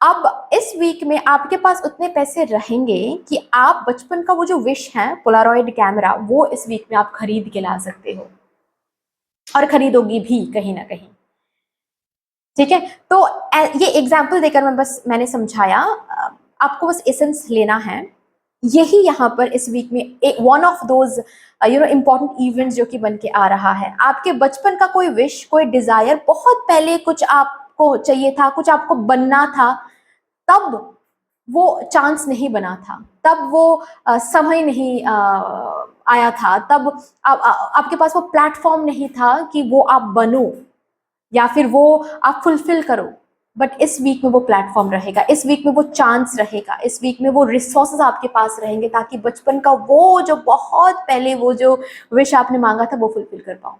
अब इस वीक में आपके पास उतने पैसे रहेंगे कि आप बचपन का वो जो विश है पोलारॉइड कैमरा, वो इस वीक में आप खरीद के ला सकते हो, और खरीदोगी भी कहीं ना कहीं, ठीक है। तो ये एग्जाम्पल देकर मैंने समझाया, आपको बस एसेंस लेना है। यही यहाँ पर इस वीक में one of those important events जो कि बन के आ रहा है। आपके बचपन का कोई विश, कोई डिजायर, बहुत पहले कुछ आपको चाहिए था, कुछ आपको बनना था, तब वो चांस नहीं बना था, तब वो समय नहीं आया था, तब आपके पास वो प्लेटफॉर्म नहीं था कि वो आप बनो या फिर वो आप फुलफिल करो। बट इस वीक में वो प्लेटफॉर्म रहेगा, इस वीक में वो चांस रहेगा, इस वीक में वो रिसोर्सेज आपके पास रहेंगे, ताकि बचपन का वो जो बहुत पहले वो जो विश आपने मांगा था वो फुलफिल कर पाओ।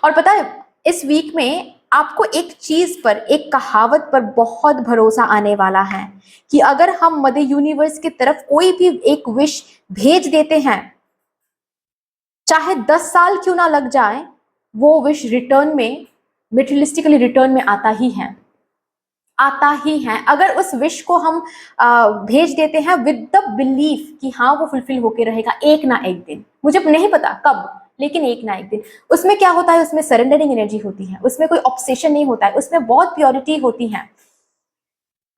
और पता है इस वीक में आपको एक चीज पर, एक कहावत पर बहुत भरोसा आने वाला है कि अगर हम मदर यूनिवर्स की तरफ कोई भी एक विश भेज देते हैं, चाहे 10 साल क्यों ना लग जाए, वो विश रिटर्न में, मेटेरियलिस्टिकली रिटर्न में आता ही है। आता ही है, अगर उस विश को हम भेज देते हैं विद द बिलीफ कि हाँ वो फुलफिल होके रहेगा एक ना एक दिन, मुझे नहीं पता कब, लेकिन एक ना एक दिन। उसमें क्या होता है, उसमें सरेंडरिंग एनर्जी होती है, उसमें कोई ऑब्सेशन नहीं होता है, उसमें बहुत प्योरिटी होती है।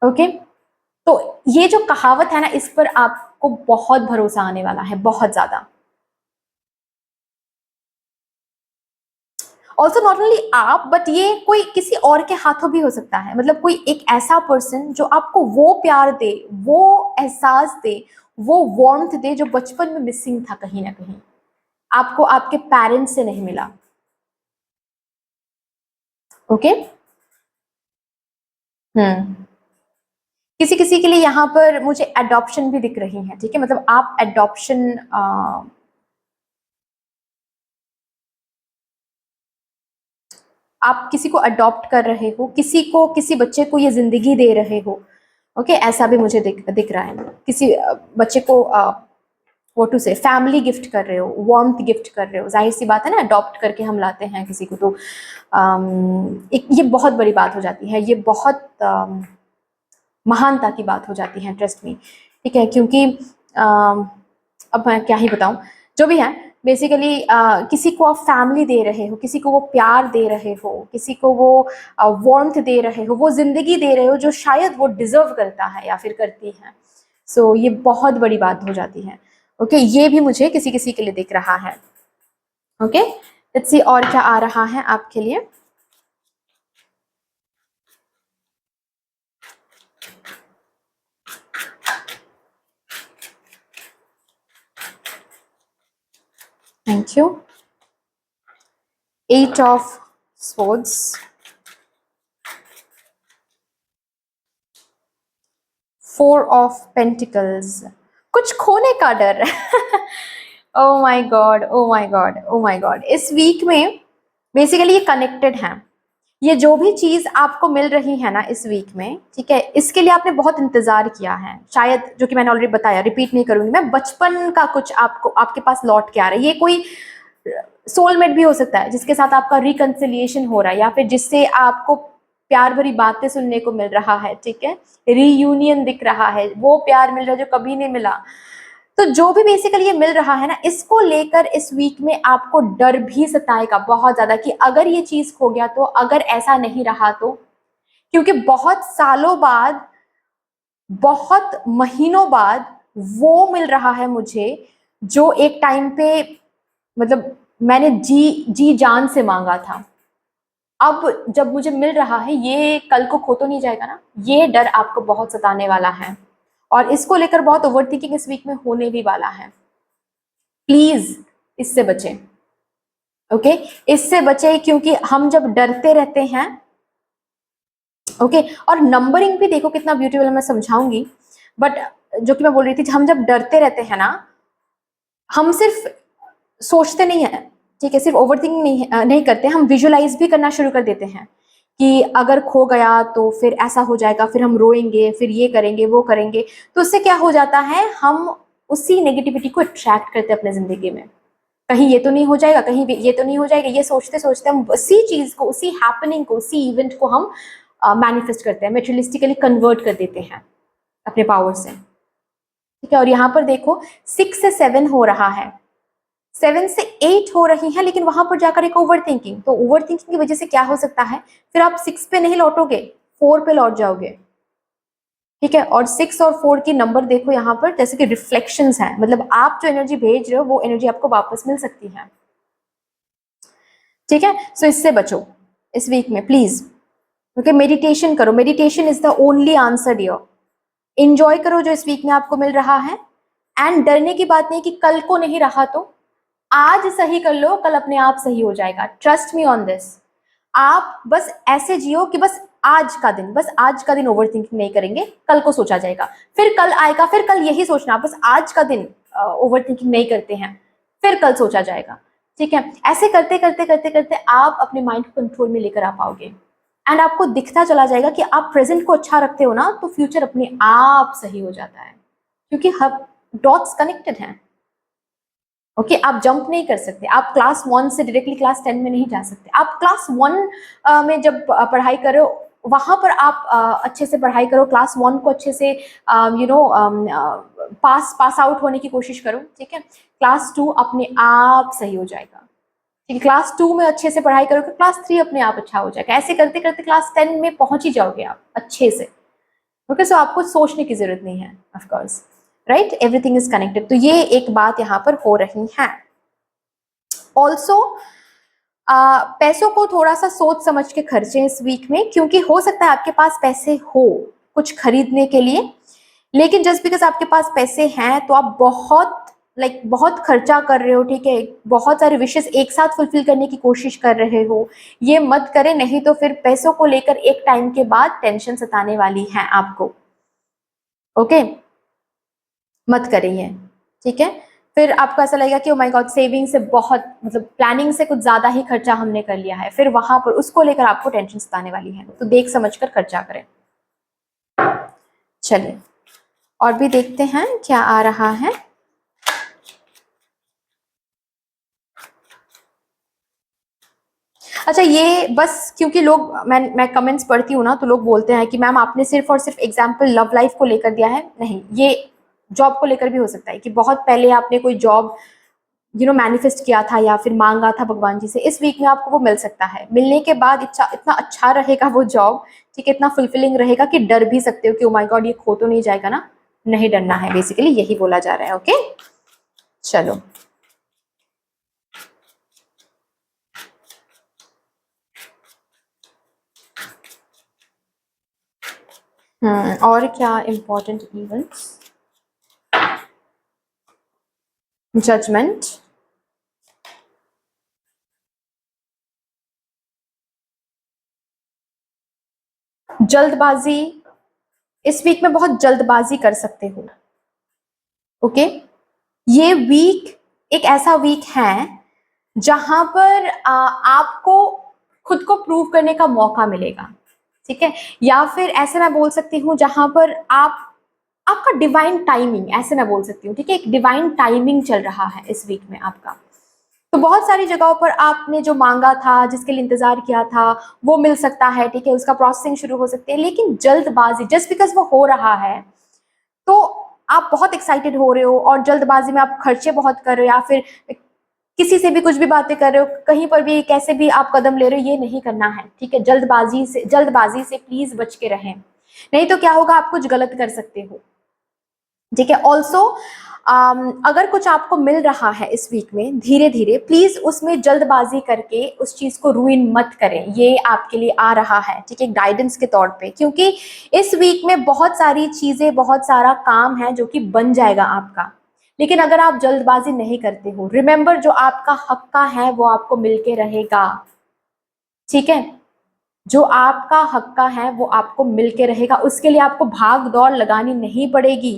ओके, तो ये जो कहावत है ना, इस पर आपको बहुत भरोसा आने वाला है, बहुत ज्यादा। ऑल्सो नॉट ओनली आप, बट ये कोई किसी और के हाथों भी हो सकता है, मतलब कोई एक ऐसा पर्सन जो आपको वो प्यार दे, वो एहसास दे, वो वार्मथ दे जो बचपन में मिसिंग था कहीं ना कहीं, आपको आपके पेरेंट्स से नहीं मिला। ओके। हम्म। किसी किसी के लिए यहाँ पर मुझे एडॉप्शन भी दिख रही है, ठीक है, मतलब आप एडॉप्शन, आप किसी को अडॉप्ट कर रहे हो, किसी को, किसी बच्चे को ये जिंदगी दे रहे हो। ओके, ऐसा भी मुझे दिख रहा है, किसी बच्चे को वो टू से फैमिली गिफ्ट कर रहे हो, वार्मथ गिफ्ट कर रहे हो। जाहिर सी बात है ना, अडॉप्ट करके हम लाते हैं किसी को, तो एक ये बहुत बड़ी बात हो जाती है, ये बहुत महानता की बात हो जाती है, ट्रस्ट मी, ठीक है, क्योंकि अब मैं क्या ही बताऊं, जो भी है, बेसिकली किसी को आप फैमिली दे रहे हो, किसी को वो प्यार दे रहे हो, किसी को वो वार्मथ दे रहे हो, वो जिंदगी दे रहे हो जो शायद वो डिजर्व करता है या फिर करती है। सो ये बहुत बड़ी बात हो जाती है। ओके, ये भी मुझे किसी किसी के लिए दिख रहा है। ओके, लेट्स सी और क्या आ रहा है आपके लिए। Thank you. 8 of swords, 4 of pentacles, कुछ खोने का डर। Oh my God, oh my God, oh my God, इस वीक में बेसिकली ये कनेक्टेड है। ये जो भी चीज आपको मिल रही है ना इस वीक में, ठीक है, इसके लिए आपने बहुत इंतजार किया है शायद, जो कि मैंने ऑलरेडी बताया, रिपीट नहीं करूंगी मैं, बचपन का कुछ आपको आपके पास लौट के आ रहा है। ये कोई सोलमेट भी हो सकता है जिसके साथ आपका रिकंसिलिएशन हो रहा है, या फिर जिससे आपको प्यार भरी बातें सुनने को मिल रहा है, ठीक है, रीयूनियन दिख रहा है, वो प्यार मिल रहा है जो कभी नहीं मिला। तो जो भी बेसिकली ये मिल रहा है ना, इसको लेकर इस वीक में आपको डर भी सताएगा बहुत ज्यादा कि अगर ये चीज खो गया तो, अगर ऐसा नहीं रहा तो, क्योंकि बहुत सालों बाद, बहुत महीनों बाद वो मिल रहा है मुझे जो एक टाइम पे, मतलब मैंने जी जी जान से मांगा था। अब जब मुझे मिल रहा है, ये कल को खो तो नहीं जाएगा ना, ये डर आपको बहुत सताने वाला है, और इसको लेकर बहुत ओवरथिंकिंग इस वीक में होने भी वाला है। प्लीज इससे बचें। ओके, इससे बचे, क्योंकि हम जब डरते रहते हैं, ओके, और नंबरिंग भी देखो कितना ब्यूटीफुल है, मैं समझाऊंगी, बट जो कि मैं बोल रही थी, हम जब डरते रहते हैं ना, हम सिर्फ सोचते नहीं है, ठीक है, सिर्फ ओवरथिंकिंग नहीं करते, हम विजुअलाइज भी करना शुरू कर देते हैं कि अगर खो गया तो फिर ऐसा हो जाएगा, फिर हम रोएंगे, फिर ये करेंगे, वो करेंगे। तो उससे क्या हो जाता है, हम उसी नेगेटिविटी को अट्रैक्ट करते हैं अपने जिंदगी में। कहीं ये तो नहीं हो जाएगा, कहीं ये तो नहीं हो जाएगा, ये सोचते सोचते हम उसी चीज को, उसी हैपनिंग को, उसी इवेंट को हम मैनिफेस्ट करते हैं, मेटेरियलिस्टिकली कन्वर्ट कर देते हैं अपने पावर से, ठीक है। और यहाँ पर देखो 6 से 7 हो रहा है, 7 से 8 हो रही है, लेकिन वहां पर जाकर एक ओवर थिंकिंग, तो ओवर थिंकिंग की वजह से क्या हो सकता है, फिर आप 6 पे नहीं लौटोगे, 4 पे लौट जाओगे, ठीक है। और 6 और 4 की नंबर देखो यहाँ पर, जैसे कि रिफ्लेक्शंस हैं, मतलब आप जो एनर्जी भेज रहे हो वो एनर्जी आपको वापस मिल सकती है, ठीक है। सो इससे बचो इस वीक में प्लीज। ओके, मेडिटेशन करो, meditation is the only answer dear. Enjoy करो जो इस वीक में आपको मिल रहा है, एंड डरने की बात नहीं कि कल को नहीं रहा तो, आज सही कर लो, कल अपने आप सही हो जाएगा, ट्रस्ट मी ऑन दिस। आप बस ऐसे जियो कि बस आज का दिन, बस आज का दिन ओवर थिंकिंग नहीं करेंगे, कल को सोचा जाएगा, फिर कल आएगा, फिर कल यही सोचना, बस आज का दिन ओवर थिंकिंग नहीं करते हैं, फिर कल सोचा जाएगा, ठीक है। ऐसे करते करते करते करते आप अपने माइंड को कंट्रोल में लेकर आ पाओगे, एंड आपको दिखता चला जाएगा कि आप प्रेजेंट को अच्छा रखते हो ना, तो फ्यूचर अपने आप सही हो जाता है, क्योंकि हर डॉट्स कनेक्टेड हैं। ओके, आप जंप नहीं कर सकते, आप क्लास 1 से डायरेक्टली क्लास 10 में नहीं जा सकते, आप क्लास 1 में जब पढ़ाई कर रहे हो वहां पर आप अच्छे से पढ़ाई करो, क्लास 1 को अच्छे से पास आउट होने की कोशिश करो, ठीक है। क्लास 2 अपने आप सही हो जाएगा, ठीक है। क्लास 2 में अच्छे से पढ़ाई करोगे, क्लास 3 अपने आप अच्छा हो जाएगा। ऐसे करते करते क्लास 10 में पहुंच ही जाओगे आप अच्छे से, ओके। सो आपको सोचने की जरूरत नहीं है, of course, right, everything is connected. तो ये एक बात यहाँ पर हो रही है। ऑल्सो पैसों को थोड़ा सा सोच समझ के खर्चे इस वीक में, क्योंकि हो सकता है आपके पास पैसे हो कुछ खरीदने के लिए, लेकिन जस्ट बिकॉज आपके पास पैसे हैं तो आप बहुत बहुत खर्चा कर रहे हो, ठीक है। बहुत सारे विशेष एक साथ फुलफिल करने की कोशिश कर रहे हो, ये मत करें, नहीं तो फिर पैसों को लेकर एक टाइम के बाद टेंशन सताने वाली है आपको, ओके। मत करिए, ठीक है। फिर आपको ऐसा लगेगा कि ओ माय गॉड, सेविंग से बहुत मतलब प्लानिंग से कुछ ज्यादा ही खर्चा हमने कर लिया है, फिर वहां पर उसको लेकर आपको टेंशन सताने वाली है। तो देख समझ कर खर्चा करें। चलिए और भी देखते हैं क्या आ रहा है। अच्छा, ये बस क्योंकि लोग मैं कमेंट्स पढ़ती हूँ ना, तो लोग बोलते हैं कि मैम आपने सिर्फ और सिर्फ एग्जाम्पल लव लाइफ को लेकर दिया है। नहीं, ये जॉब को लेकर भी हो सकता है कि बहुत पहले आपने कोई जॉब मैनिफेस्ट किया था या फिर मांगा था भगवान जी से, इस वीक में आपको वो मिल सकता है। मिलने के बाद इतना अच्छा रहेगा वो जॉब, ठीक है, इतना फुलफिलिंग रहेगा कि डर भी सकते हो कि ओ माय गॉड ये खो तो नहीं जाएगा ना। नहीं डरना है, बेसिकली यही बोला जा रहा है, ओके। चलो और क्या इम्पोर्टेंट इवेंट्स। जजमेंट, जल्दबाजी, इस वीक में बहुत जल्दबाजी कर सकते हो, ओके। ये वीक एक ऐसा वीक है जहां पर आपको खुद को प्रूव करने का मौका मिलेगा, ठीक है। या फिर ऐसे मैं बोल सकती हूँ जहां पर आपका डिवाइन टाइमिंग, ऐसे मैं बोल सकती हूँ, ठीक है, एक डिवाइन टाइमिंग चल रहा है इस वीक में आपका। तो बहुत सारी जगहों पर आपने जो मांगा था, जिसके लिए इंतजार किया था, वो मिल सकता है, ठीक है, उसका प्रोसेसिंग शुरू हो सकती है। लेकिन जल्दबाजी, जस्ट बिकॉज वो हो रहा है तो आप बहुत एक्साइटेड हो रहे हो और जल्दबाजी में आप खर्चे बहुत कर रहे हो, या फिर किसी से भी कुछ भी बातें कर रहे हो, कहीं पर भी कैसे भी आप कदम ले रहे हो, ये नहीं करना है, ठीक है। जल्दबाजी से प्लीज बच के रहें, नहीं तो क्या होगा, आप कुछ गलत कर सकते हो, ठीक है। ऑल्सो अगर कुछ आपको मिल रहा है इस वीक में, धीरे धीरे, प्लीज उसमें जल्दबाजी करके उस चीज को रूइन मत करें। ये आपके लिए आ रहा है, ठीक है, गाइडेंस के तौर पे, क्योंकि इस वीक में बहुत सारी चीजें, बहुत सारा काम है जो कि बन जाएगा आपका। लेकिन अगर आप जल्दबाजी नहीं करते हो, रिमेंबर, जो आपका हक का है वो आपको मिलके रहेगा, ठीक है। जो आपका हक का है वो आपको मिलके रहेगा, उसके लिए आपको भाग दौड़ लगानी नहीं पड़ेगी,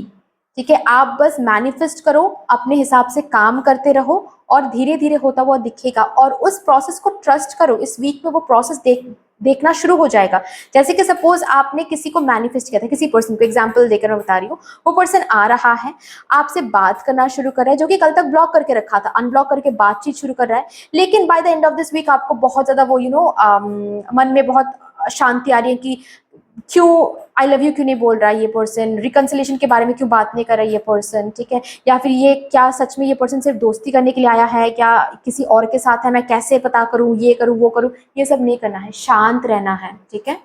ठीक है। आप बस मैनिफेस्ट करो, अपने हिसाब से काम करते रहो और धीरे धीरे होता हुआ दिखेगा, और उस प्रोसेस को ट्रस्ट करो। इस वीक में वो प्रोसेस देखना शुरू हो जाएगा। जैसे कि सपोज आपने किसी को मैनिफेस्ट किया था, किसी पर्सन को, एग्जांपल देकर मैं बता रही हूँ, वो पर्सन आ रहा है, आपसे बात करना शुरू कर रहा है, जो कि कल तक ब्लॉक करके रखा था, अनब्लॉक करके बातचीत शुरू कर रहा है। लेकिन by the end of this week आपको बहुत ज्यादा वो मन में बहुत शांति आ रही है कि क्यों आई लव यू क्यों नहीं बोल रहा है ये पर्सन, रिकंसिलेशन के बारे में क्यों बात नहीं कर रहा है ये पर्सन, ठीक है। या फिर ये क्या सच में ये पर्सन सिर्फ दोस्ती करने के लिए आया है, क्या किसी और के साथ है, मैं कैसे पता करूं, ये करूं वो करूं, ये सब नहीं करना है, शांत रहना है, ठीक है।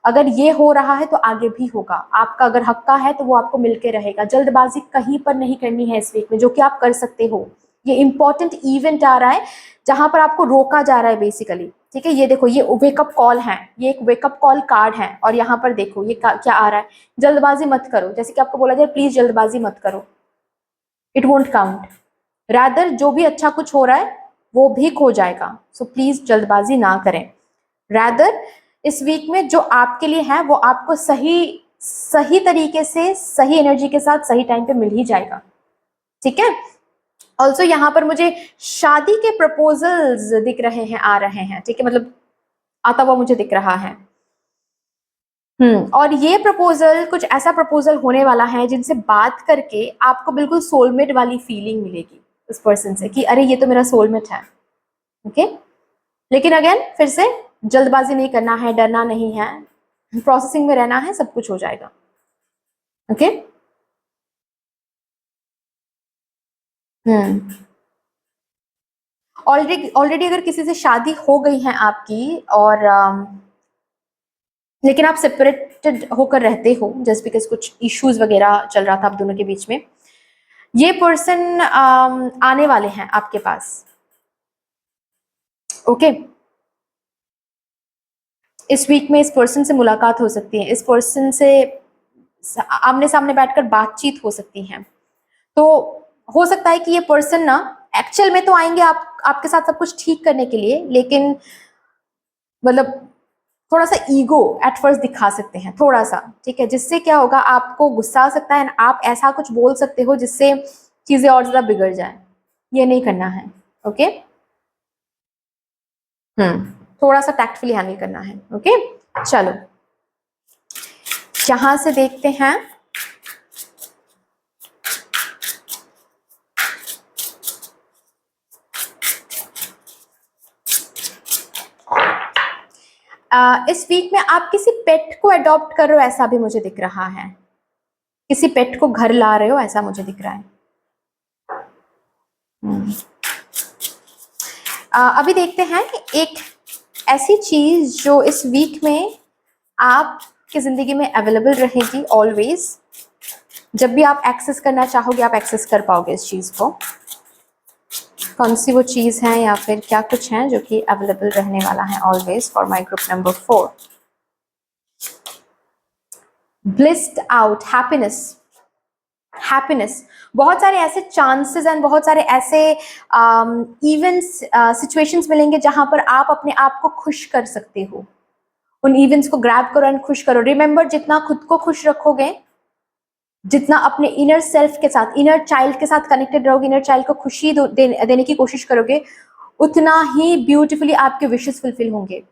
अगर ये हो रहा है तो आगे भी होगा, आपका अगर हक का है तो वो आपको मिलके रहेगा। जल्दबाजी कहीं पर नहीं करनी है इस वीक में, जो कि आप कर सकते हो। ये इंपॉर्टेंट इवेंट आ रहा है जहां पर आपको रोका जा रहा है बेसिकली, ठीक है। ये देखो, ये वेकअप कॉल है, ये एक वेकअप कॉल कार्ड है, और यहाँ पर देखो ये क्या आ रहा है, जल्दबाजी मत करो। जैसे कि आपको बोला जाए, प्लीज जल्दबाजी मत करो, इट वोंट काउंट। रादर जो भी अच्छा कुछ हो रहा है वो भी खो जाएगा, सो प्लीज जल्दबाजी ना करें। रादर इस वीक में जो आपके लिए है वो आपको सही सही तरीके से, सही एनर्जी के साथ, सही टाइम पे मिल ही जाएगा, ठीक है। ऑल्सो यहाँ पर मुझे शादी के प्रपोजल्स दिख रहे हैं, आ रहे हैं, ठीक है, मतलब आता हुआ मुझे दिख रहा है। और ये प्रपोजल कुछ ऐसा प्रपोजल होने वाला है जिनसे बात करके आपको बिल्कुल सोलमेट वाली फीलिंग मिलेगी उस पर्सन से, कि अरे ये तो मेरा सोलमेट है, ओके। लेकिन अगेन फिर से जल्दबाजी नहीं करना है, डरना नहीं है, प्रोसेसिंग में रहना है, सब कुछ हो जाएगा। ओके। ऑलरेडी अगर किसी से शादी हो गई है आपकी और लेकिन आप सेपरेटेड होकर रहते हो, जस्ट बिकॉज कुछ इश्यूज वगैरह चल रहा था आप दोनों के बीच में, ये पर्सन आने वाले हैं आपके पास। ओके। इस वीक में इस पर्सन से मुलाकात हो सकती है, इस पर्सन से आमने सामने बैठकर बातचीत हो सकती है। तो हो सकता है कि ये पर्सन ना एक्चुअल में तो आएंगे आपके साथ सब कुछ ठीक करने के लिए, लेकिन मतलब थोड़ा सा ईगो एट फर्स्ट दिखा सकते हैं, थोड़ा सा, ठीक है, जिससे क्या होगा, आपको गुस्सा आ सकता है, आप ऐसा कुछ बोल सकते हो जिससे चीजें और ज्यादा बिगड़ जाए। ये नहीं करना है। ओके। थोड़ा सा टैक्टफुली हैंडल करना है। ओके। चलो यहां से देखते हैं। इस वीक में आप किसी पेट को अडॉप्ट कर रहे हो, ऐसा भी मुझे दिख रहा है। किसी पेट को घर ला रहे हो, ऐसा मुझे दिख रहा है। अभी देखते हैं एक ऐसी चीज जो इस वीक में आपकी जिंदगी में अवेलेबल रहेगी ऑलवेज। जब भी आप एक्सेस करना चाहोगे आप एक्सेस कर पाओगे इस चीज को। कौन सी वो चीज है या फिर क्या कुछ है जो कि अवेलेबल रहने वाला है always for my group number 4। Blissed out, happiness. Happiness, बहुत सारे ऐसे चांसेस एंड बहुत सारे ऐसे इवेंट्स, सिचुएशंस मिलेंगे जहां पर आप अपने आप को खुश कर सकते हो। उन इवेंट्स को ग्रैब करो एंड खुश करो। रिमेंबर, जितना खुद को खुश रखोगे, जितना अपने इनर सेल्फ के साथ, इनर चाइल्ड के साथ कनेक्टेड रहोगे, इनर चाइल्ड को खुशी देने की कोशिश करोगे, उतना ही ब्यूटीफुली आपके विशेस फुलफिल होंगे,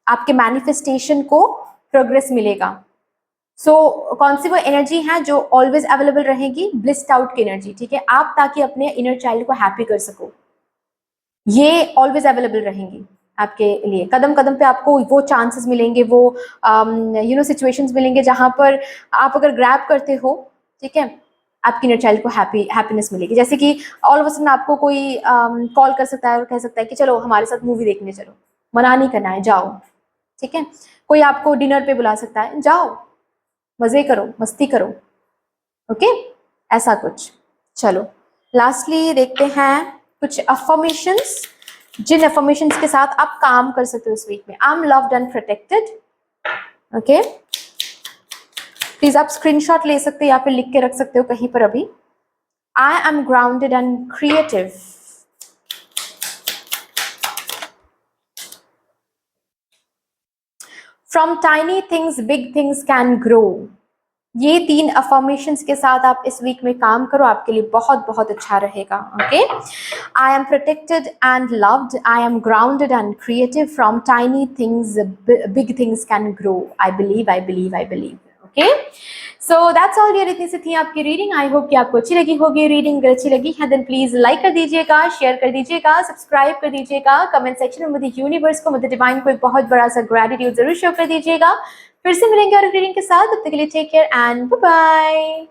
आपके मैनिफेस्टेशन को प्रोग्रेस मिलेगा। कौन सी वो एनर्जी है जो ऑलवेज अवेलेबल रहेगी? ब्लिस्ड आउट की एनर्जी, ठीक है। आप ताकि अपने इनर चाइल्ड को हैप्पी कर सको, ये ऑलवेज अवेलेबल रहेंगी आपके लिए। कदम कदम पे आपको वो चांसेस मिलेंगे, वो सिचुएशंस मिलेंगे जहां पर आप अगर ग्रैब करते हो, ठीक है, आपकी इनर चाइल्ड को हैप्पीनेस मिलेगी। जैसे कि ऑल ऑफ अ सडन आपको कोई कॉल कर सकता है और कह सकता है कि चलो हमारे साथ मूवी देखने चलो, मना नहीं करना है, जाओ, ठीक है। कोई आपको डिनर पे बुला सकता है, जाओ, मजे करो, मस्ती करो। ओके, ऐसा कुछ। चलो लास्टली देखते हैं कुछ अफर्मेशंस, जिन अफर्मेशंस के साथ आप काम कर सकते हो इस वीक में। I am loved and protected. Okay, please आप स्क्रीनशॉट ले सकते हो या फिर लिख के रख सकते हो कहीं पर अभी। आई am grounded and creative. From tiny things big things can grow. ये 3 अफर्मेशंस के साथ आप इस वीक में काम करो, आपके लिए बहुत बहुत अच्छा रहेगा। Okay, I am protected and loved, I am grounded and creative, from tiny things big things can grow, I believe, I believe, I believe. Okay, so that's all dear. इतनी सी थी आपकी रीडिंग। आई होप कि आपको अच्छी लगी होगी reading. अगर अच्छी लगी है देन प्लीज लाइक कर दीजिएगा, शेयर कर दीजिएगा, सब्सक्राइब कर दीजिएगा, कमेंट सेक्शन में मुझे यूनिवर्स को, मुझे डिवाइन को एक बहुत बड़ा सा ग्रेटिट्यूड जरूर शो कर दीजिएगा। फिर से मिलेंगे और रीडिंग के साथ, तब तक के लिए take care and bye bye.